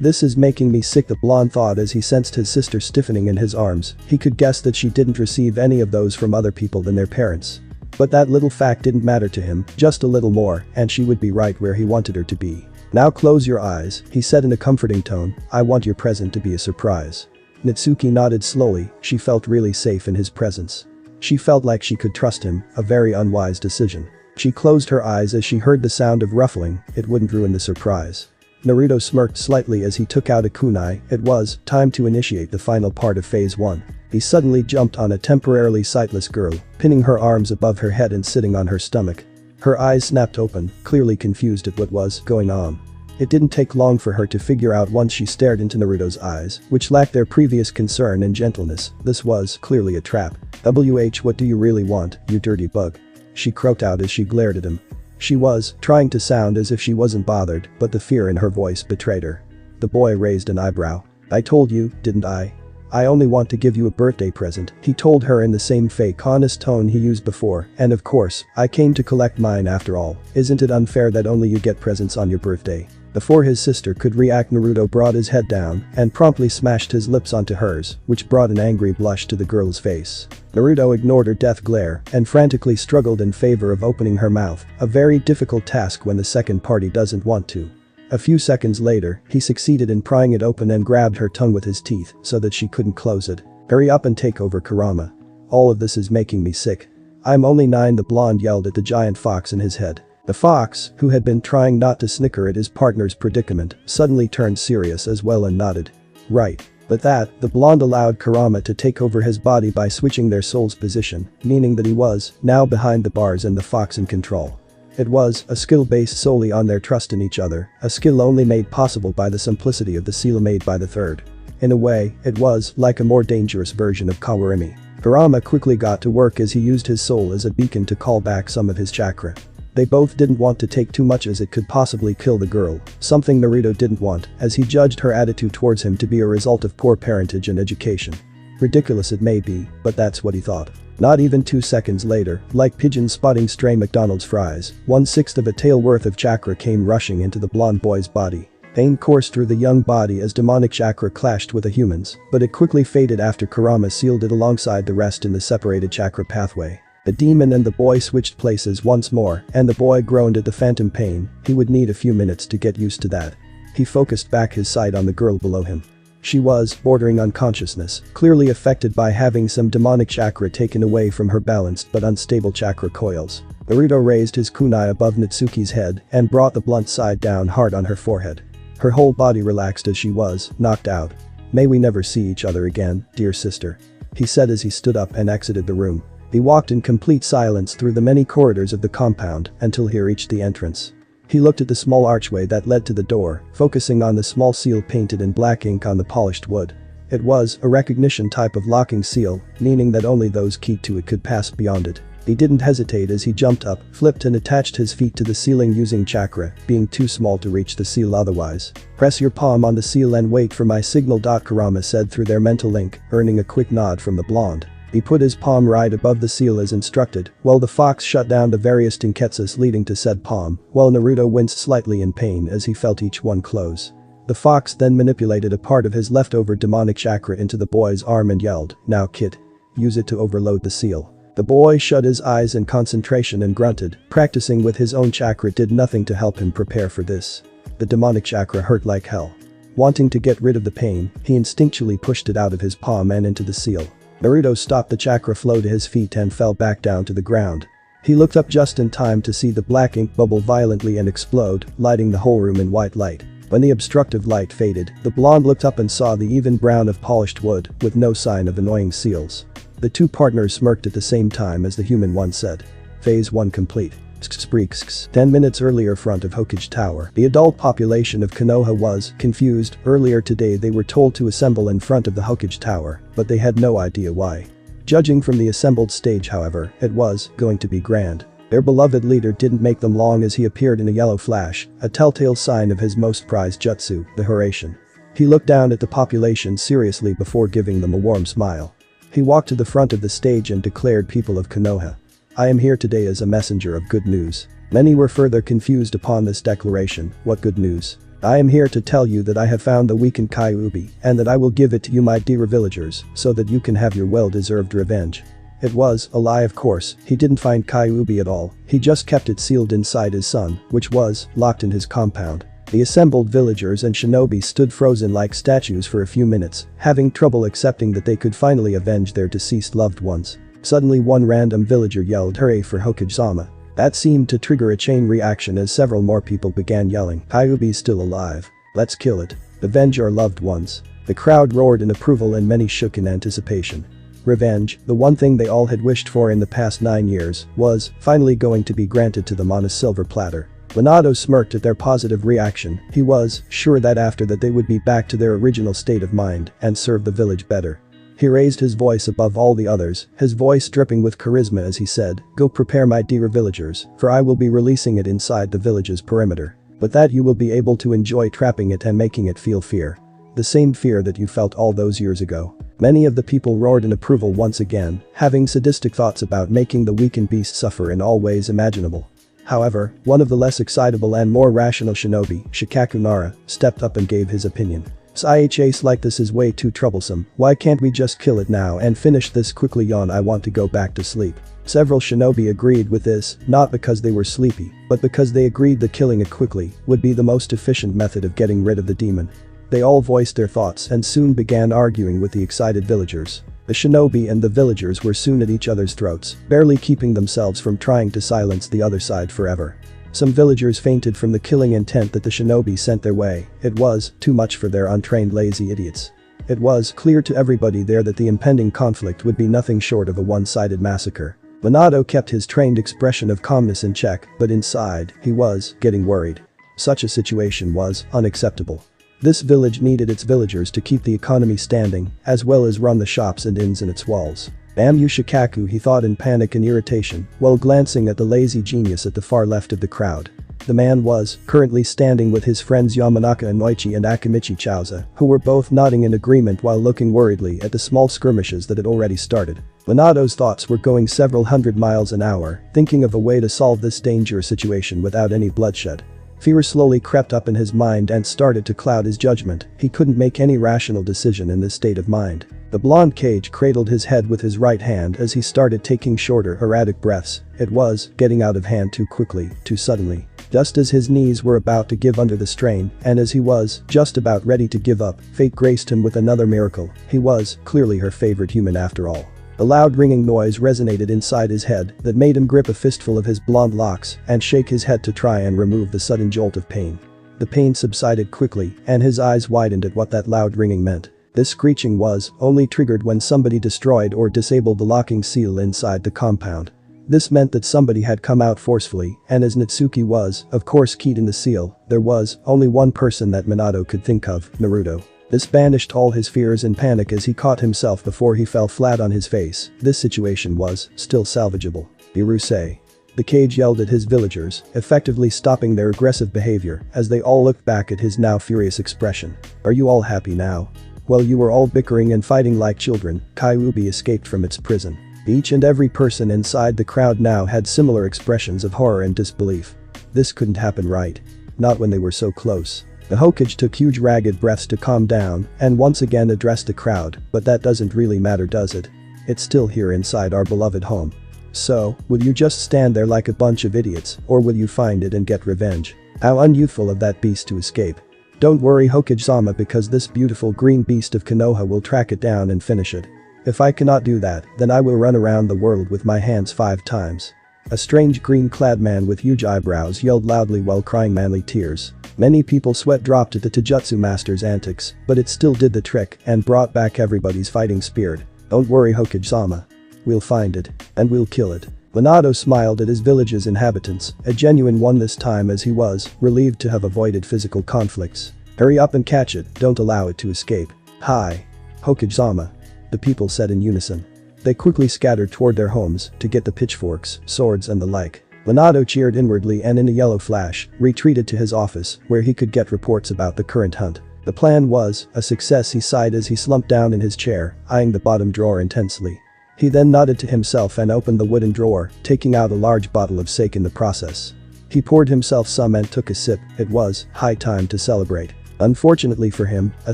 This is making me sick," the blonde thought as he sensed his sister stiffening in his arms. He could guess that she didn't receive any of those from other people than their parents. But that little fact didn't matter to him, just a little more, and she would be right where he wanted her to be. "Now close your eyes," he said in a comforting tone. "I want your present to be a surprise." Natsuki nodded slowly. She felt really safe in his presence. She felt like she could trust him, a very unwise decision. She closed her eyes as she heard the sound of ruffling. It wouldn't ruin the surprise. Naruto smirked slightly as he took out a kunai. It was time to initiate the final part of phase 1. He suddenly jumped on a temporarily sightless girl, pinning her arms above her head and sitting on her stomach. Her eyes snapped open, clearly confused at what was going on. It didn't take long for her to figure out once she stared into Naruto's eyes, which lacked their previous concern and gentleness. This was clearly a trap. What do you really want, you dirty bug?" she croaked out as she glared at him. She was trying to sound as if she wasn't bothered, but the fear in her voice betrayed her. The boy raised an eyebrow. "I told you, didn't I? I only want to give you a birthday present," he told her in the same fake honest tone he used before, "and of course, I came to collect mine after all. Isn't it unfair that only you get presents on your birthday?" Before his sister could react, Naruto brought his head down and promptly smashed his lips onto hers, which brought an angry blush to the girl's face. Naruto ignored her death glare and frantically struggled in favor of opening her mouth, a very difficult task when the second party doesn't want to. A few seconds later, he succeeded in prying it open and grabbed her tongue with his teeth so that she couldn't close it. "Hurry up and take over, Kurama. All of this is making me sick." "I'm only 9," the blonde yelled at the giant fox in his head. The fox, who had been trying not to snicker at his partner's predicament, suddenly turned serious as well and nodded. "Right. But that, the blonde allowed Kurama to take over his body by switching their soul's position, meaning that he was now behind the bars and the fox in control. It was a skill based solely on their trust in each other, a skill only made possible by the simplicity of the seal made by the third. In a way, it was like a more dangerous version of Kawarimi. Kurama quickly got to work as he used his soul as a beacon to call back some of his chakra. They both didn't want to take too much as it could possibly kill the girl, something Naruto didn't want, as he judged her attitude towards him to be a result of poor parentage and education. Ridiculous it may be, but that's what he thought. Not even 2 seconds later, like pigeons spotting stray McDonald's fries, 1/6 of a tail worth of chakra came rushing into the blonde boy's body. Pain coursed through the young body as demonic chakra clashed with a human's, but it quickly faded after Kurama sealed it alongside the rest in the separated chakra pathway. The demon and the boy switched places once more, and the boy groaned at the phantom pain. He would need a few minutes to get used to that. He focused back his sight on the girl below him. She was bordering unconsciousness, clearly affected by having some demonic chakra taken away from her balanced but unstable chakra coils. Naruto raised his kunai above Natsuki's head and brought the blunt side down hard on her forehead. Her whole body relaxed as she was knocked out. "May we never see each other again, dear sister," he said as he stood up and exited the room. He walked in complete silence through the many corridors of the compound until he reached the entrance. He looked at the small archway that led to the door, focusing on the small seal painted in black ink on the polished wood. It was a recognition type of locking seal, meaning that only those keyed to it could pass beyond it. He didn't hesitate as he jumped up, flipped and attached his feet to the ceiling using chakra, being too small to reach the seal otherwise. "Press your palm on the seal and wait for my signal." Kurama said through their mental link, earning a quick nod from the blonde. He put his palm right above the seal as instructed, while the fox shut down the various tinketsus leading to said palm, while Naruto winced slightly in pain as he felt each one close. The fox then manipulated a part of his leftover demonic chakra into the boy's arm and yelled, "Now kid. Use it to overload the seal." The boy shut his eyes in concentration and grunted. Practicing with his own chakra did nothing to help him prepare for this. The demonic chakra hurt like hell. Wanting to get rid of the pain, he instinctually pushed it out of his palm and into the seal. Naruto stopped the chakra flow to his feet and fell back down to the ground. He looked up just in time to see the black ink bubble violently and explode, lighting the whole room in white light. When the obstructive light faded, the blonde looked up and saw the even brown of polished wood, with no sign of annoying seals. The two partners smirked at the same time as the human one said, "Phase 1 complete. Spreeks. 10 minutes earlier, front of Hokage Tower. The adult population of Konoha was confused. Earlier today they were told to assemble in front of the Hokage Tower, but they had no idea why. Judging from the assembled stage, however, it was going to be grand. Their beloved leader didn't make them long as he appeared in a yellow flash, a telltale sign of his most prized jutsu, the Hiraishin. He looked down at the population seriously before giving them a warm smile. He walked to the front of the stage and declared, "People of Konoha, I am here today as a messenger of good news." Many were further confused upon this declaration. What good news? "I am here to tell you that I have found the weakened Kyuubi, and that I will give it to you, my dear villagers, so that you can have your well-deserved revenge." It was a lie, of course. He didn't find Kyuubi at all. He just kept it sealed inside his son, which was locked in his compound. The assembled villagers and shinobi stood frozen like statues for a few minutes, having trouble accepting that they could finally avenge their deceased loved ones. Suddenly one random villager yelled, "Hooray for Hokage-sama." That seemed to trigger a chain reaction as several more people began yelling, "Kyuubi's still alive. Let's kill it. Avenge our loved ones." The crowd roared in approval and many shook in anticipation. Revenge, the one thing they all had wished for in the past 9 years, was finally going to be granted to them on a silver platter. Minato smirked at their positive reaction. He was sure that after that they would be back to their original state of mind and serve the village better. He raised his voice above all the others, his voice dripping with charisma as he said, "Go prepare my dear villagers, for I will be releasing it inside the village's perimeter. But that you will be able to enjoy trapping it and making it feel fear. The same fear that you felt all those years ago." Many of the people roared in approval once again, having sadistic thoughts about making the weakened beast suffer in all ways imaginable. However, one of the less excitable and more rational shinobi, Shikaku Nara, stepped up and gave his opinion. "A chase like this is way too troublesome. Why can't we just kill it now and finish this quickly? I want to go back to sleep." Several shinobi agreed with this, not because they were sleepy, but because they agreed that killing it quickly would be the most efficient method of getting rid of the demon. They all voiced their thoughts and soon began arguing with the excited villagers. The shinobi and the villagers were soon at each other's throats, barely keeping themselves from trying to silence the other side forever. Some villagers fainted from the killing intent that the shinobi sent their way. It was too much for their untrained lazy idiots. It was clear to everybody there that the impending conflict would be nothing short of a one-sided massacre. Minato kept his trained expression of calmness in check, but inside, he was getting worried. Such a situation was unacceptable. This village needed its villagers to keep the economy standing, as well as run the shops and inns in its walls. "Damn you, Shikaku," he thought in panic and irritation, while glancing at the lazy genius at the far left of the crowd. The man was currently standing with his friends Yamanaka Inoichi and Akimichi Chauza, who were both nodding in agreement while looking worriedly at the small skirmishes that had already started. Minato's thoughts were going several hundred miles an hour, thinking of a way to solve this dangerous situation without any bloodshed. Fear slowly crept up in his mind and started to cloud his judgment. He couldn't make any rational decision in this state of mind. The blonde Cage cradled his head with his right hand as he started taking shorter, erratic breaths. It was getting out of hand too quickly, too suddenly. Just as his knees were about to give under the strain, and as he was just about ready to give up, fate graced him with another miracle. He was clearly her favorite human after all. A loud ringing noise resonated inside his head that made him grip a fistful of his blonde locks and shake his head to try and remove the sudden jolt of pain. The pain subsided quickly, and his eyes widened at what that loud ringing meant. This screeching was only triggered when somebody destroyed or disabled the locking seal inside the compound. This meant that somebody had come out forcefully, and as Natsuki was, of course, keyed in the seal, there was only one person that Minato could think of, Naruto. This banished all his fears and panic as he caught himself before he fell flat on his face. This situation was still salvageable. "Irusei." The Cage yelled at his villagers, effectively stopping their aggressive behavior as they all looked back at his now furious expression. "Are you all happy now? While you were all bickering and fighting like children, Kyuubi escaped from its prison." Each and every person inside the crowd now had similar expressions of horror and disbelief. This couldn't happen, right? Not when they were so close. The Hokage took huge ragged breaths to calm down and once again addressed the crowd, but that doesn't really matter, does it? It's still here inside our beloved home. So, will you just stand there like a bunch of idiots, or will you find it and get revenge? How unyouthful of that beast to escape. Don't worry, Hokage-sama, because this beautiful green beast of Konoha will track it down and finish it. If I cannot do that, then I will run around the world with my hands 5 times. A strange green-clad man with huge eyebrows yelled loudly while crying manly tears. Many people's sweat dropped at the Taijutsu master's antics, but it still did the trick and brought back everybody's fighting spirit. Don't worry, Hokage-sama. We'll find it. And we'll kill it. Minato smiled at his village's inhabitants, a genuine one this time, as he was relieved to have avoided physical conflicts. Hurry up and catch it, don't allow it to escape. Hi. Hokage-sama. The people said in unison. They quickly scattered toward their homes to get the pitchforks, swords and the like. Minato cheered inwardly and in a yellow flash, retreated to his office where he could get reports about the current hunt. The plan was a success, he sighed as he slumped down in his chair, eyeing the bottom drawer intensely. He then nodded to himself and opened the wooden drawer, taking out a large bottle of sake in the process. He poured himself some and took a sip. It was high time to celebrate. Unfortunately for him, a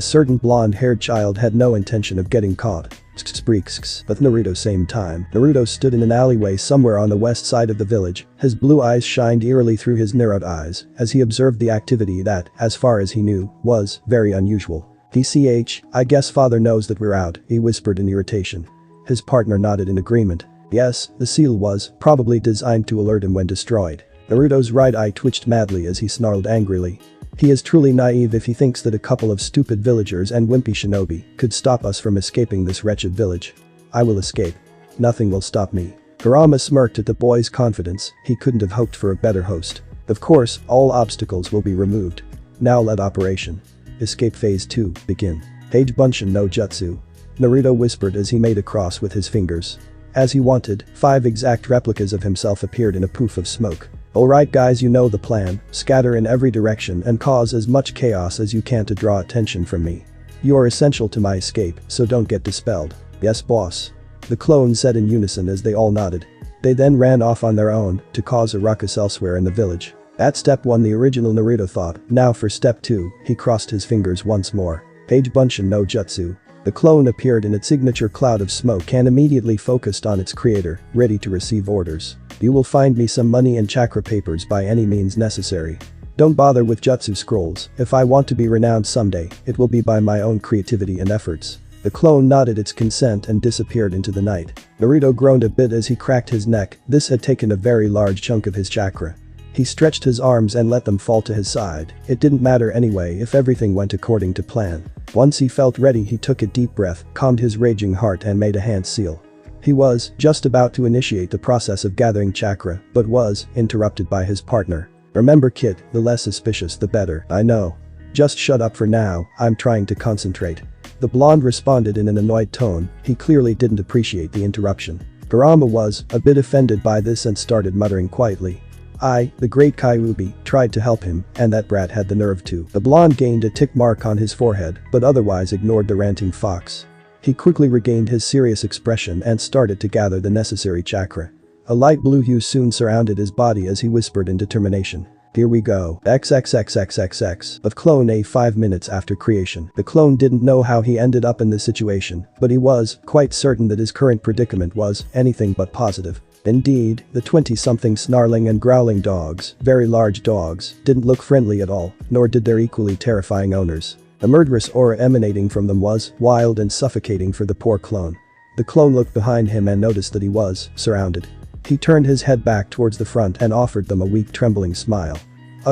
certain blonde-haired child had no intention of getting caught. But Naruto same time. Naruto stood in an alleyway somewhere on the west side of the village. His blue eyes shined eerily through his narrowed eyes as he observed the activity that, as far as he knew, was very unusual. I guess father knows that we're out, he whispered in irritation. His partner nodded in agreement. Yes, the seal was probably designed to alert him when destroyed. Naruto's right eye twitched madly as he snarled angrily. He is truly naive if he thinks that a couple of stupid villagers and wimpy shinobi could stop us from escaping this wretched village. I will escape. Nothing will stop me. Kurama smirked at the boy's confidence. He couldn't have hoped for a better host. Of course, all obstacles will be removed. Now let Operation Escape Phase 2 begin. Page Bunshin no Jutsu. Naruto whispered as he made a cross with his fingers. As he wanted, 5 exact replicas of himself appeared in a poof of smoke. Alright guys, you know the plan, scatter in every direction and cause as much chaos as you can to draw attention from me. You are essential to my escape, so don't get dispelled. Yes boss. The clones said in unison as they all nodded. They then ran off on their own to cause a ruckus elsewhere in the village. At step 1 the original Naruto thought, now for step 2, he crossed his fingers once more. Page Bunshin no Jutsu. The clone appeared in its signature cloud of smoke and immediately focused on its creator, ready to receive orders. You will find me some money and chakra papers by any means necessary. Don't bother with jutsu scrolls. If I want to be renowned someday, it will be by my own creativity and efforts. The clone nodded its consent and disappeared into the night. Naruto groaned a bit as he cracked his neck. This had taken a very large chunk of his chakra. He stretched his arms and let them fall to his side. It didn't matter anyway if everything went according to plan. Once he felt ready, he took a deep breath, calmed his raging heart and made a hand seal. He was just about to initiate the process of gathering chakra, but was interrupted by his partner. Remember kid, the less suspicious the better. I know. Just shut up for now, I'm trying to concentrate. The blonde responded in an annoyed tone. He clearly didn't appreciate the interruption. Kurama was a bit offended by this and started muttering quietly. The great Kyuubi, tried to help him, and that brat had the nerve to. The blonde gained a tick mark on his forehead, but otherwise ignored the ranting fox. He quickly regained his serious expression and started to gather the necessary chakra. A light blue hue soon surrounded his body as he whispered in determination. Here we go. XXXXXX. Of clone A 5 minutes after creation. The clone didn't know how he ended up in this situation, but he was quite certain that his current predicament was anything but positive. Indeed, the 20-something snarling and growling dogs, very large dogs, didn't look friendly at all, nor did their equally terrifying owners. The murderous aura emanating from them was wild and suffocating for the poor clone. The clone looked behind him and noticed that he was surrounded. He turned his head back towards the front and offered them a weak trembling smile.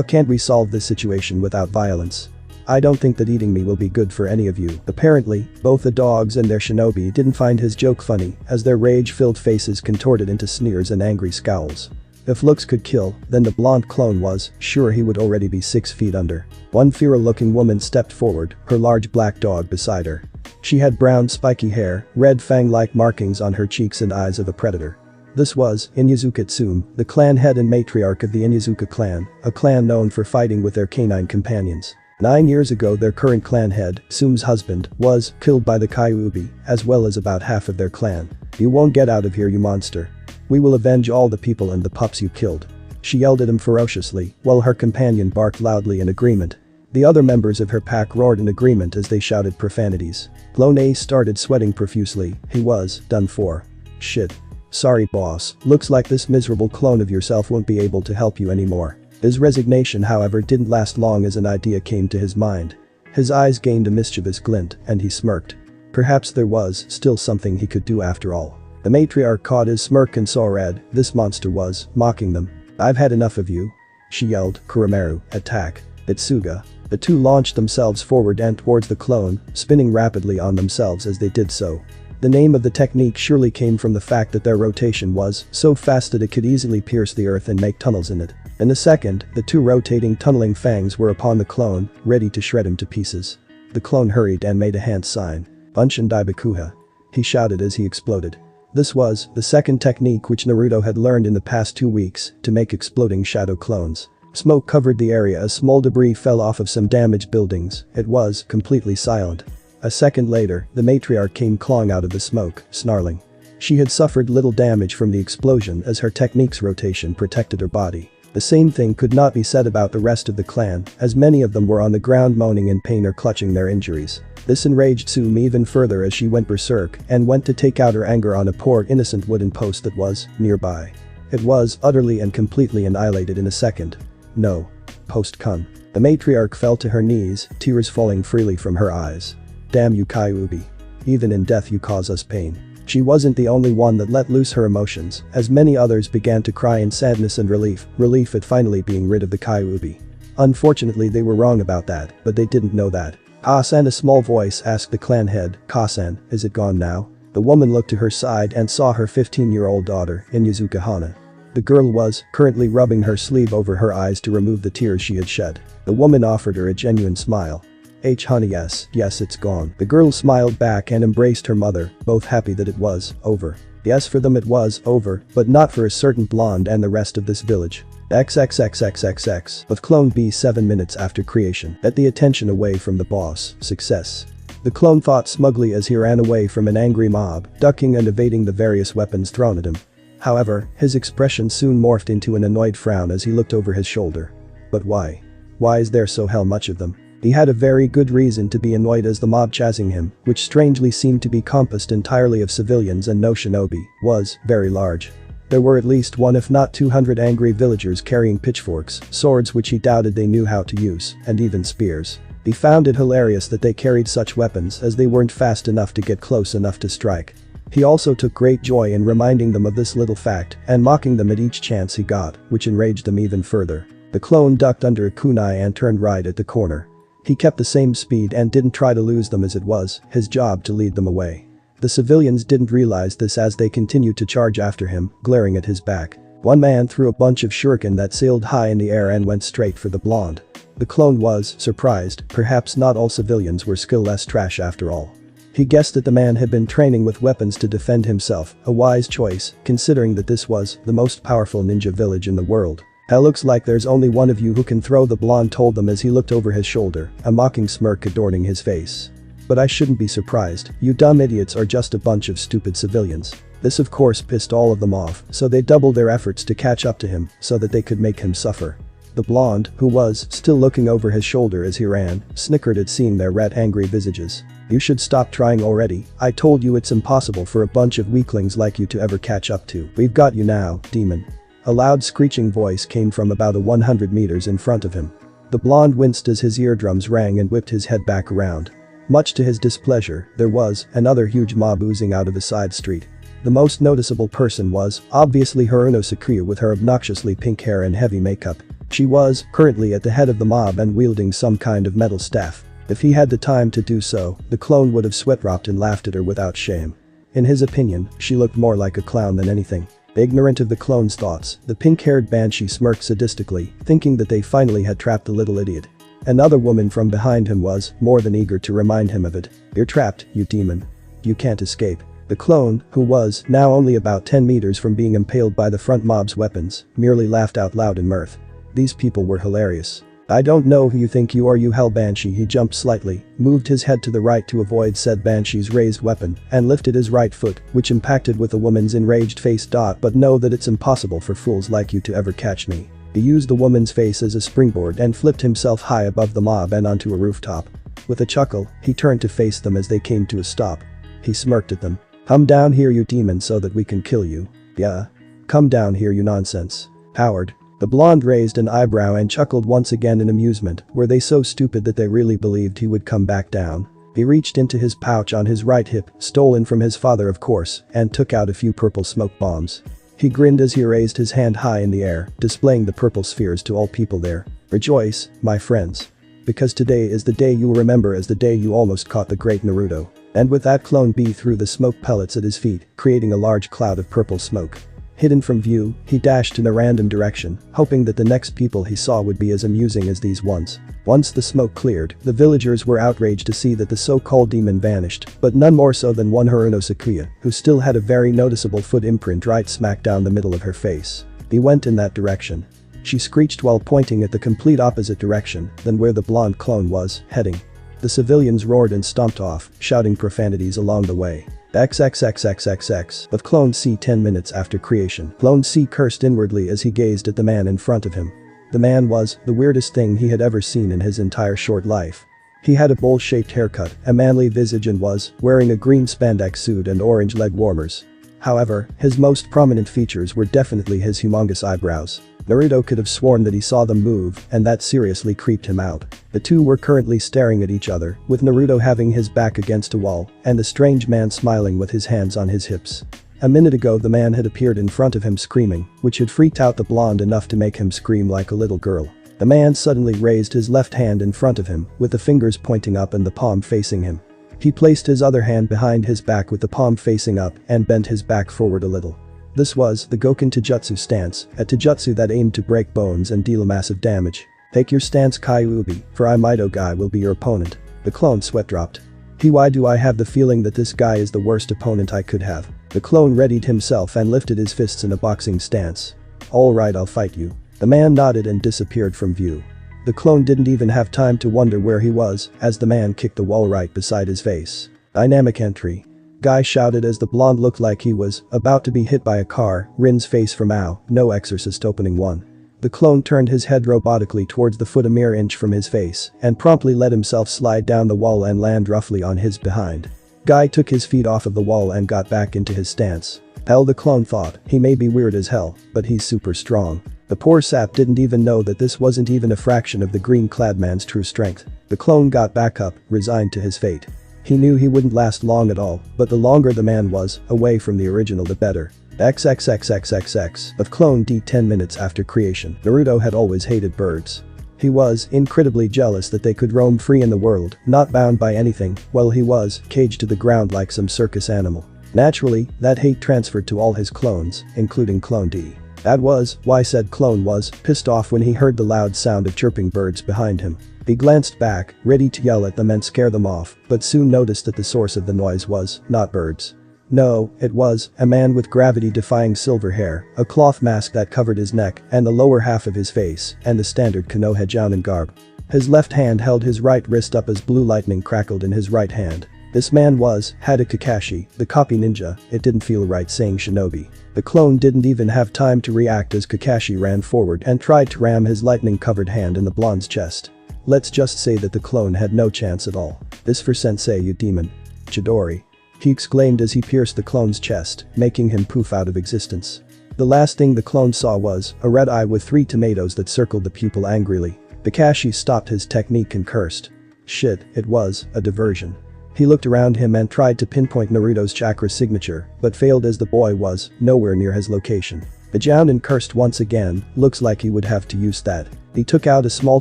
Can't we solve this situation without violence? I don't think that eating me will be good for any of you. Apparently, both the dogs and their shinobi didn't find his joke funny as their rage-filled faces contorted into sneers and angry scowls. If looks could kill, then the blonde clone was sure he would already be 6 feet under. One feral-looking woman stepped forward, her large black dog beside her. She had brown spiky hair, red fang-like markings on her cheeks and eyes of a predator. This was Inyazuka Tsume, the clan head and matriarch of the Inyazuka clan, a clan known for fighting with their canine companions. 9 years ago their current clan head, Tsume's husband, was killed by the Kyuubi, as well as about half of their clan. You won't get out of here, you monster. We will avenge all the people and the pups you killed. She yelled at him ferociously, while her companion barked loudly in agreement. The other members of her pack roared in agreement as they shouted profanities. Clone A started sweating profusely. He was done for. Shit. Sorry boss, looks like this miserable clone of yourself won't be able to help you anymore. His resignation, however, didn't last long as an idea came to his mind. His eyes gained a mischievous glint, and he smirked. Perhaps there was still something he could do after all. The matriarch caught his smirk and saw red. This monster was mocking them. I've had enough of you. She yelled, Kuromaru, attack. Itsuga. The two launched themselves forward and towards the clone, spinning rapidly on themselves as they did so. The name of the technique surely came from the fact that their rotation was so fast that it could easily pierce the earth and make tunnels in it. In a second, the two rotating tunneling fangs were upon the clone, ready to shred him to pieces. The clone hurried and made a hand sign. Bunshin Daibakuha. He shouted as he exploded. This was the second technique which Naruto had learned in the past 2 weeks to make exploding shadow clones. Smoke covered the area as small debris fell off of some damaged buildings. It was completely silent. A second later, the matriarch came clawing out of the smoke, snarling. She had suffered little damage from the explosion as her technique's rotation protected her body. The same thing could not be said about the rest of the clan, as many of them were on the ground moaning in pain or clutching their injuries. This enraged Tsum even further as she went berserk and went to take out her anger on a poor innocent wooden post that was nearby. It was utterly and completely annihilated in a second. No. Post-kun. The matriarch fell to her knees, tears falling freely from her eyes. Damn you Kyuubi. Even in death you cause us pain. She wasn't the only one that let loose her emotions, as many others began to cry in sadness and relief at finally being rid of the Kyuubi. Unfortunately they were wrong about that, but they didn't know that. And a small voice asked the clan head, Kasan, is it gone now? The woman looked to her side and saw her 15-year-old daughter, Inyazuka Hana. The girl was currently rubbing her sleeve over her eyes to remove the tears she had shed. The woman offered her a genuine smile. Honey, yes, it's gone. The girl smiled back and embraced her mother, both happy that it was over. Yes, for them it was over, but not for a certain blonde and the rest of this village. XXXXXX. With clone B 7 minutes after creation. Get the attention away from the boss. Success. The clone thought smugly as he ran away from an angry mob, ducking and evading the various weapons thrown at him. However, his expression soon morphed into an annoyed frown as he looked over his shoulder. But why? Why is there so hell much of them? He had a very good reason to be annoyed as the mob chasing him, which strangely seemed to be composed entirely of civilians and no shinobi, was very large. There were at least 1 if not 200 angry villagers carrying pitchforks, swords which he doubted they knew how to use, and even spears. He found it hilarious that they carried such weapons as they weren't fast enough to get close enough to strike. He also took great joy in reminding them of this little fact and mocking them at each chance he got, which enraged them even further. The clone ducked under a kunai and turned right at the corner. He kept the same speed and didn't try to lose them as it was his job to lead them away. The civilians didn't realize this as they continued to charge after him, glaring at his back. One man threw a bunch of shuriken that sailed high in the air and went straight for the blonde. The clone was surprised, perhaps not all civilians were skill-less trash after all. He guessed that the man had been training with weapons to defend himself, a wise choice, considering that this was the most powerful ninja village in the world. Hell, looks like there's only one of you who can throw, the blonde told them as he looked over his shoulder, a mocking smirk adorning his face. But I shouldn't be surprised, you dumb idiots are just a bunch of stupid civilians. This of course pissed all of them off, so they doubled their efforts to catch up to him so that they could make him suffer. The blonde, who was still looking over his shoulder as he ran, snickered at seeing their red angry visages. You should stop trying already, I told you it's impossible for a bunch of weaklings like you to ever catch up to. We've got you now, demon. A loud screeching voice came from about 100 meters in front of him. The blonde winced as his eardrums rang and whipped his head back around. Much to his displeasure, there was another huge mob oozing out of the side street. The most noticeable person was, obviously, Haruno Sakuya with her obnoxiously pink hair and heavy makeup. She was currently at the head of the mob and wielding some kind of metal staff. If he had the time to do so, the clone would have sweat-dropped and laughed at her without shame. In his opinion, she looked more like a clown than anything. Ignorant of the clone's thoughts, the pink-haired banshee smirked sadistically, thinking that they finally had trapped the little idiot. Another woman from behind him was more than eager to remind him of it. You're trapped, you demon. You can't escape. The clone, who was now only about 10 meters from being impaled by the front mob's weapons, merely laughed out loud in mirth. These people were hilarious. I don't know who you think you are, you hell banshee. He jumped slightly, moved his head to the right to avoid said banshee's raised weapon, and lifted his right foot, which impacted with the woman's enraged face. But know that it's impossible for fools like you to ever catch me. He used the woman's face as a springboard and flipped himself high above the mob and onto a rooftop. With a chuckle, he turned to face them as they came to a stop. He smirked at them. Come down here, you demon, so that we can kill you. Yeah. Come down here, you nonsense. Howard. The blonde raised an eyebrow and chuckled once again in amusement. Were they so stupid that they really believed he would come back down? He reached into his pouch on his right hip, stolen from his father of course, and took out a few purple smoke bombs. He grinned as he raised his hand high in the air, displaying the purple spheres to all people there. Rejoice, my friends. Because today is the day you will remember as the day you almost caught the great Naruto. And with that clone B threw the smoke pellets at his feet, creating a large cloud of purple smoke. Hidden from view, he dashed in a random direction, hoping that the next people he saw would be as amusing as these ones. Once the smoke cleared, the villagers were outraged to see that the so-called demon vanished, but none more so than one Haruno Sakuya, who still had a very noticeable foot imprint right smack down the middle of her face. He went in that direction. She screeched while pointing at the complete opposite direction than where the blonde clone was heading. The civilians roared and stomped off, shouting profanities along the way. XXXXXX of Clone C 10 minutes after creation. Clone C cursed inwardly as he gazed at the man in front of him. The man was the weirdest thing he had ever seen in his entire short life. He had a bowl-shaped haircut, a manly visage and was wearing a green spandex suit and orange leg warmers. However, his most prominent features were definitely his humongous eyebrows. Naruto could have sworn that he saw them move, and that seriously creeped him out. The two were currently staring at each other, with Naruto having his back against a wall, and the strange man smiling with his hands on his hips. A minute ago the man had appeared in front of him screaming, which had freaked out the blonde enough to make him scream like a little girl. The man suddenly raised his left hand in front of him, with the fingers pointing up and the palm facing him. He placed his other hand behind his back with the palm facing up and bent his back forward a little. This was the Goken Taijutsu stance, a taijutsu that aimed to break bones and deal massive damage. Take your stance Kyuubi, for I Mido guy will be your opponent. The clone sweat dropped. Why do I have the feeling that this guy is the worst opponent I could have? The clone readied himself and lifted his fists in a boxing stance. Alright, I'll fight you. The man nodded and disappeared from view. The clone didn't even have time to wonder where he was, as the man kicked the wall right beside his face. Dynamic entry. Guy shouted as the blonde looked like he was about to be hit by a car. Rin's face from Ao, no exorcist opening 1. The clone turned his head robotically towards the foot a mere inch from his face and promptly let himself slide down the wall and land roughly on his behind. Guy took his feet off of the wall and got back into his stance. Hell, the clone thought, he may be weird as hell, but he's super strong. The poor sap didn't even know that this wasn't even a fraction of the green-clad man's true strength. The clone got back up, resigned to his fate. He knew he wouldn't last long at all, but the longer the man was away from the original the better. XXXXXX of Clone D 10 minutes after creation. Naruto had always hated birds. He was incredibly jealous that they could roam free in the world, not bound by anything, while he was caged to the ground like some circus animal. Naturally, that hate transferred to all his clones, including Clone D. That was why said clone was pissed off when he heard the loud sound of chirping birds behind him. He glanced back, ready to yell at them and scare them off, but soon noticed that the source of the noise was not birds. No, it was a man with gravity-defying silver hair, a cloth mask that covered his neck and the lower half of his face, and the standard Konoha Jounin garb. His left hand held his right wrist up as blue lightning crackled in his right hand. This man was Hada Kakashi, the copy ninja. It didn't feel right saying shinobi. The clone didn't even have time to react as Kakashi ran forward and tried to ram his lightning-covered hand in the blonde's chest. Let's just say that the clone had no chance at all. This for sensei, you demon. Chidori. He exclaimed as he pierced the clone's chest, making him poof out of existence. The last thing the clone saw was a red eye with 3 tomatoes that circled the pupil angrily. Kakashi stopped his technique and cursed. Shit, it was a diversion. He looked around him and tried to pinpoint Naruto's chakra signature, but failed as the boy was nowhere near his location. The Jounin cursed once again, looks like he would have to use that. He took out a small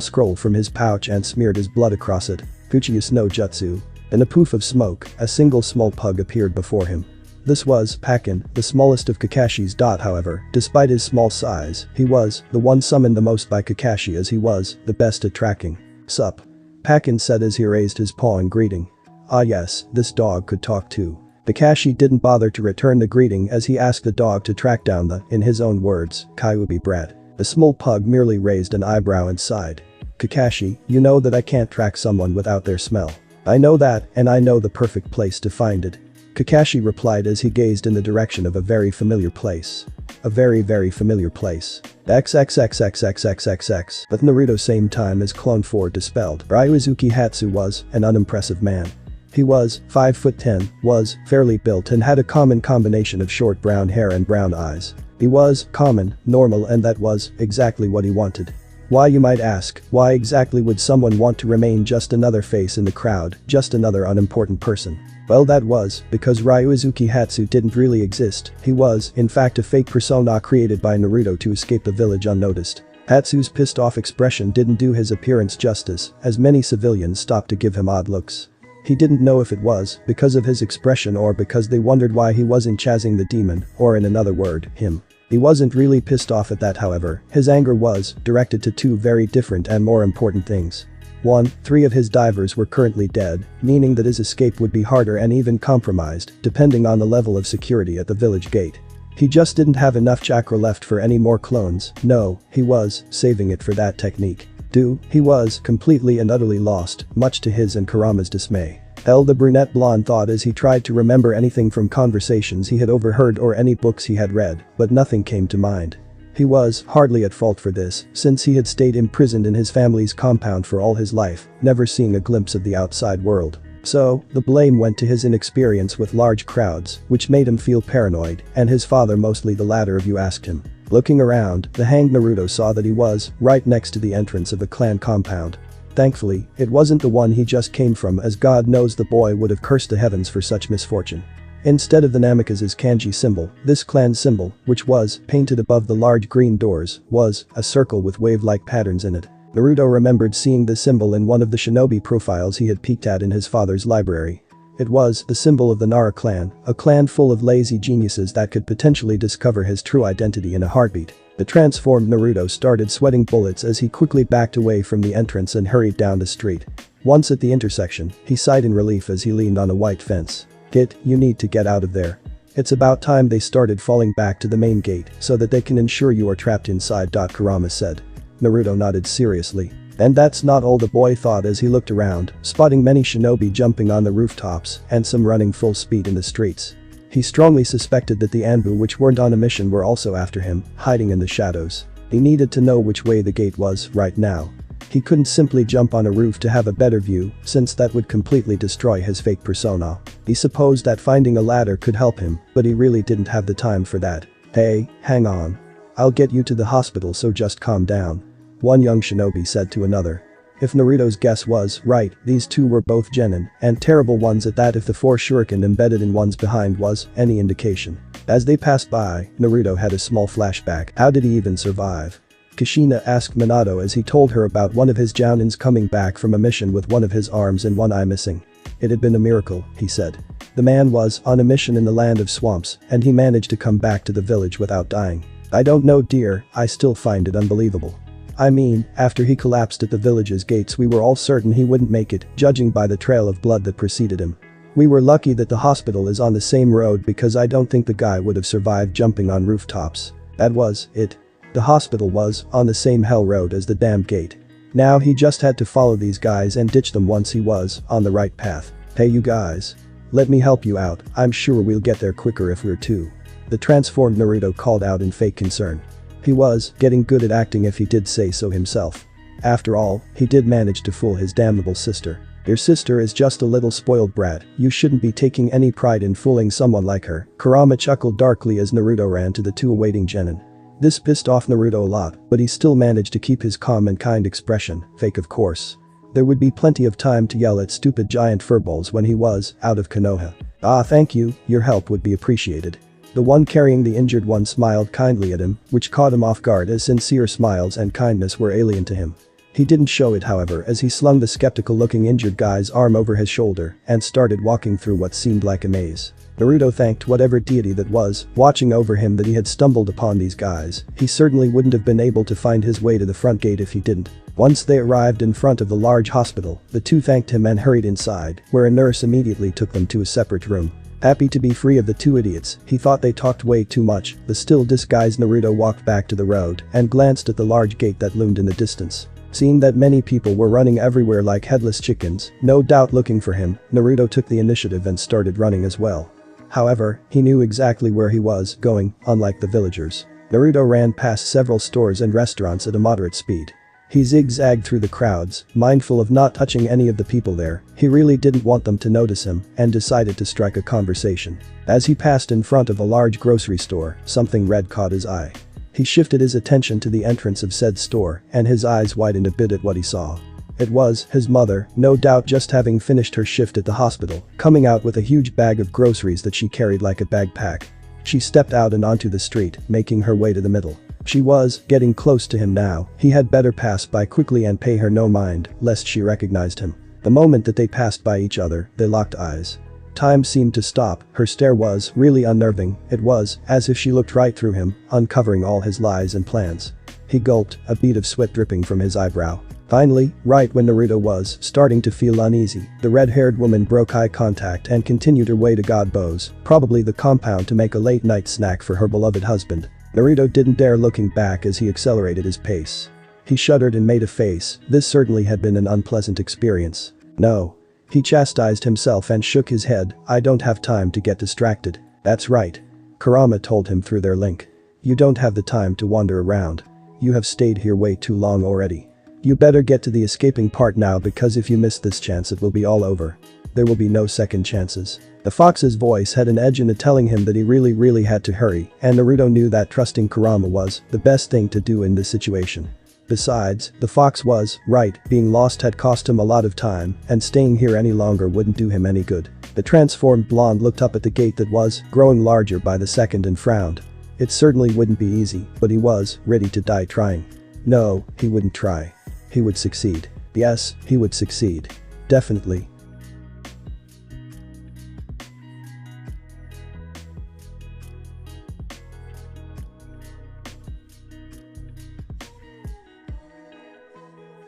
scroll from his pouch and smeared his blood across it. Fuchius no Jutsu. In a poof of smoke, a single small pug appeared before him. This was Pakin, the smallest of Kakashi's. However, despite his small size, he was the one summoned the most by Kakashi as he was the best at tracking. Sup? Pakin said as he raised his paw in greeting. Ah yes, this dog could talk too. Kakashi didn't bother to return the greeting as he asked the dog to track down the, in his own words, Kyuubi brat. The small pug merely raised an eyebrow and sighed. Kakashi, you know that I can't track someone without their smell. I know that, and I know the perfect place to find it. Kakashi replied as he gazed in the direction of a very familiar place. A very familiar place. XXXXXXXX. But Naruto same time as Clone 4 dispelled. Ryuzuki Hatsu was an unimpressive man. He was 5'10", was fairly built and had a common combination of short brown hair and brown eyes. He was common, normal, and that was exactly what he wanted. Why, you might ask, why exactly would someone want to remain just another face in the crowd, just another unimportant person? Well, that was because Ryuzuki Hatsu didn't really exist. He was, in fact, a fake persona created by Naruto to escape the village unnoticed. Hatsu's pissed off expression didn't do his appearance justice, as many civilians stopped to give him odd looks. He didn't know if it was because of his expression or because they wondered why he wasn't chasing the demon, or in another word, him. He wasn't really pissed off at that, however. His anger was directed to two very different and more important things. 1. 3 of his divers were currently dead, meaning that his escape would be harder and even compromised, depending on the level of security at the village gate. He just didn't have enough chakra left for any more clones. No, he was saving it for that technique. 2. He was completely and utterly lost, much to his and Kurama's dismay. The brunette blonde thought as he tried to remember anything from conversations he had overheard or any books he had read, but nothing came to mind. He was hardly at fault for this, since he had stayed imprisoned in his family's compound for all his life, never seeing a glimpse of the outside world. So, the blame went to his inexperience with large crowds, which made him feel paranoid, and his father mostly the latter if you asked him. Looking around, the hanged Naruto saw that he was right next to the entrance of the clan compound. Thankfully, it wasn't the one he just came from, as God knows the boy would have cursed the heavens for such misfortune. Instead of the Namikaze's kanji symbol, this clan symbol, which was painted above the large green doors, was a circle with wave-like patterns in it. Naruto remembered seeing the symbol in one of the shinobi profiles he had peeked at in his father's library. It was the symbol of the Nara clan, a clan full of lazy geniuses that could potentially discover his true identity in a heartbeat. The transformed Naruto started sweating bullets as he quickly backed away from the entrance and hurried down the street. Once at the intersection, he sighed in relief as he leaned on a white fence. "Kid, you need to get out of there. It's about time they started falling back to the main gate so that they can ensure you are trapped inside," Kurama said. Naruto nodded seriously. And that's not all, the boy thought as he looked around, spotting many shinobi jumping on the rooftops and some running full speed in the streets. He strongly suspected that the Anbu which weren't on a mission were also after him, hiding in the shadows. He needed to know which way the gate was right now. He couldn't simply jump on a roof to have a better view, since that would completely destroy his fake persona. He supposed that finding a ladder could help him, but he really didn't have the time for that. "Hey, hang on. I'll get you to the hospital, so just calm down," one young shinobi said to another. If Naruto's guess was right, these two were both genin, and terrible ones at that if the 4 shuriken embedded in one's behind was any indication. As they passed by, Naruto had a small flashback. How did he even survive? Kushina asked Minato as he told her about one of his jounins coming back from a mission with one of his arms and one eye missing. It had been a miracle, he said. The man was on a mission in the land of swamps, and he managed to come back to the village without dying. "I don't know, dear, I still find it unbelievable. I mean, after he collapsed at the village's gates we were all certain he wouldn't make it, judging by the trail of blood that preceded him. We were lucky that the hospital is on the same road because I don't think the guy would have survived jumping on rooftops. That was it. The hospital was on the same hell road as the damn gate. Now he just had to follow these guys and ditch them once he was on the right path. Hey you guys. Let me help you out, I'm sure we'll get there quicker if we're two." The transformed Naruto called out in fake concern. He was getting good at acting if he did say so himself. After all, he did manage to fool his damnable sister. "Your sister is just a little spoiled brat, you shouldn't be taking any pride in fooling someone like her," Kurama chuckled darkly as Naruto ran to the two awaiting genin. This pissed off Naruto a lot, but he still managed to keep his calm and kind expression, fake of course. There would be plenty of time to yell at stupid giant furballs when he was out of Konoha. "Ah, thank you, your help would be appreciated." The one carrying the injured one smiled kindly at him, which caught him off guard as sincere smiles and kindness were alien to him. He didn't show it, however, as he slung the skeptical-looking injured guy's arm over his shoulder and started walking through what seemed like a maze. Naruto thanked whatever deity that was watching over him that he had stumbled upon these guys. He certainly wouldn't have been able to find his way to the front gate if he didn't. Once they arrived in front of the large hospital, the two thanked him and hurried inside, where a nurse immediately took them to a separate room. Happy to be free of the two idiots, he thought they talked way too much. The still disguised Naruto walked back to the road and glanced at the large gate that loomed in the distance. Seeing that many people were running everywhere like headless chickens, no doubt looking for him, Naruto took the initiative and started running as well. However, he knew exactly where he was going, unlike the villagers. Naruto ran past several stores and restaurants at a moderate speed. He zigzagged through the crowds, mindful of not touching any of the people there. He really didn't want them to notice him and decided to strike a conversation. As he passed in front of a large grocery store, something red caught his eye. He shifted his attention to the entrance of said store and his eyes widened a bit at what he saw. It was his mother, no doubt just having finished her shift at the hospital, coming out with a huge bag of groceries that she carried like a backpack. She stepped out and onto the street, making her way to the middle. She was getting close to him now. He had better pass by quickly and pay her no mind, lest she recognized him. The moment that they passed by each other, they locked eyes. Time seemed to stop, her stare was really unnerving, it was as if she looked right through him, uncovering all his lies and plans. He gulped, a bead of sweat dripping from his eyebrow. Finally, right when Naruto was starting to feel uneasy, the red-haired woman broke eye contact and continued her way to Godbo's, probably the compound, to make a late-night snack for her beloved husband. Naruto didn't dare looking back as he accelerated his pace. He shuddered and made a face, this certainly had been an unpleasant experience. No. He chastised himself and shook his head, I don't have time to get distracted. That's right. Kurama told him through their link. You don't have the time to wander around. You have stayed here way too long already. You better get to the escaping part now, because if you miss this chance it will be all over. There will be no second chances. The fox's voice had an edge in it, telling him that he really had to hurry, and Naruto knew that trusting Kurama was the best thing to do in this situation. Besides, the fox was right, being lost had cost him a lot of time, and staying here any longer wouldn't do him any good. The transformed blonde looked up at the gate that was growing larger by the second and frowned. It certainly wouldn't be easy, but he was ready to die trying. No, he wouldn't try. He would succeed. Yes, he would succeed. Definitely.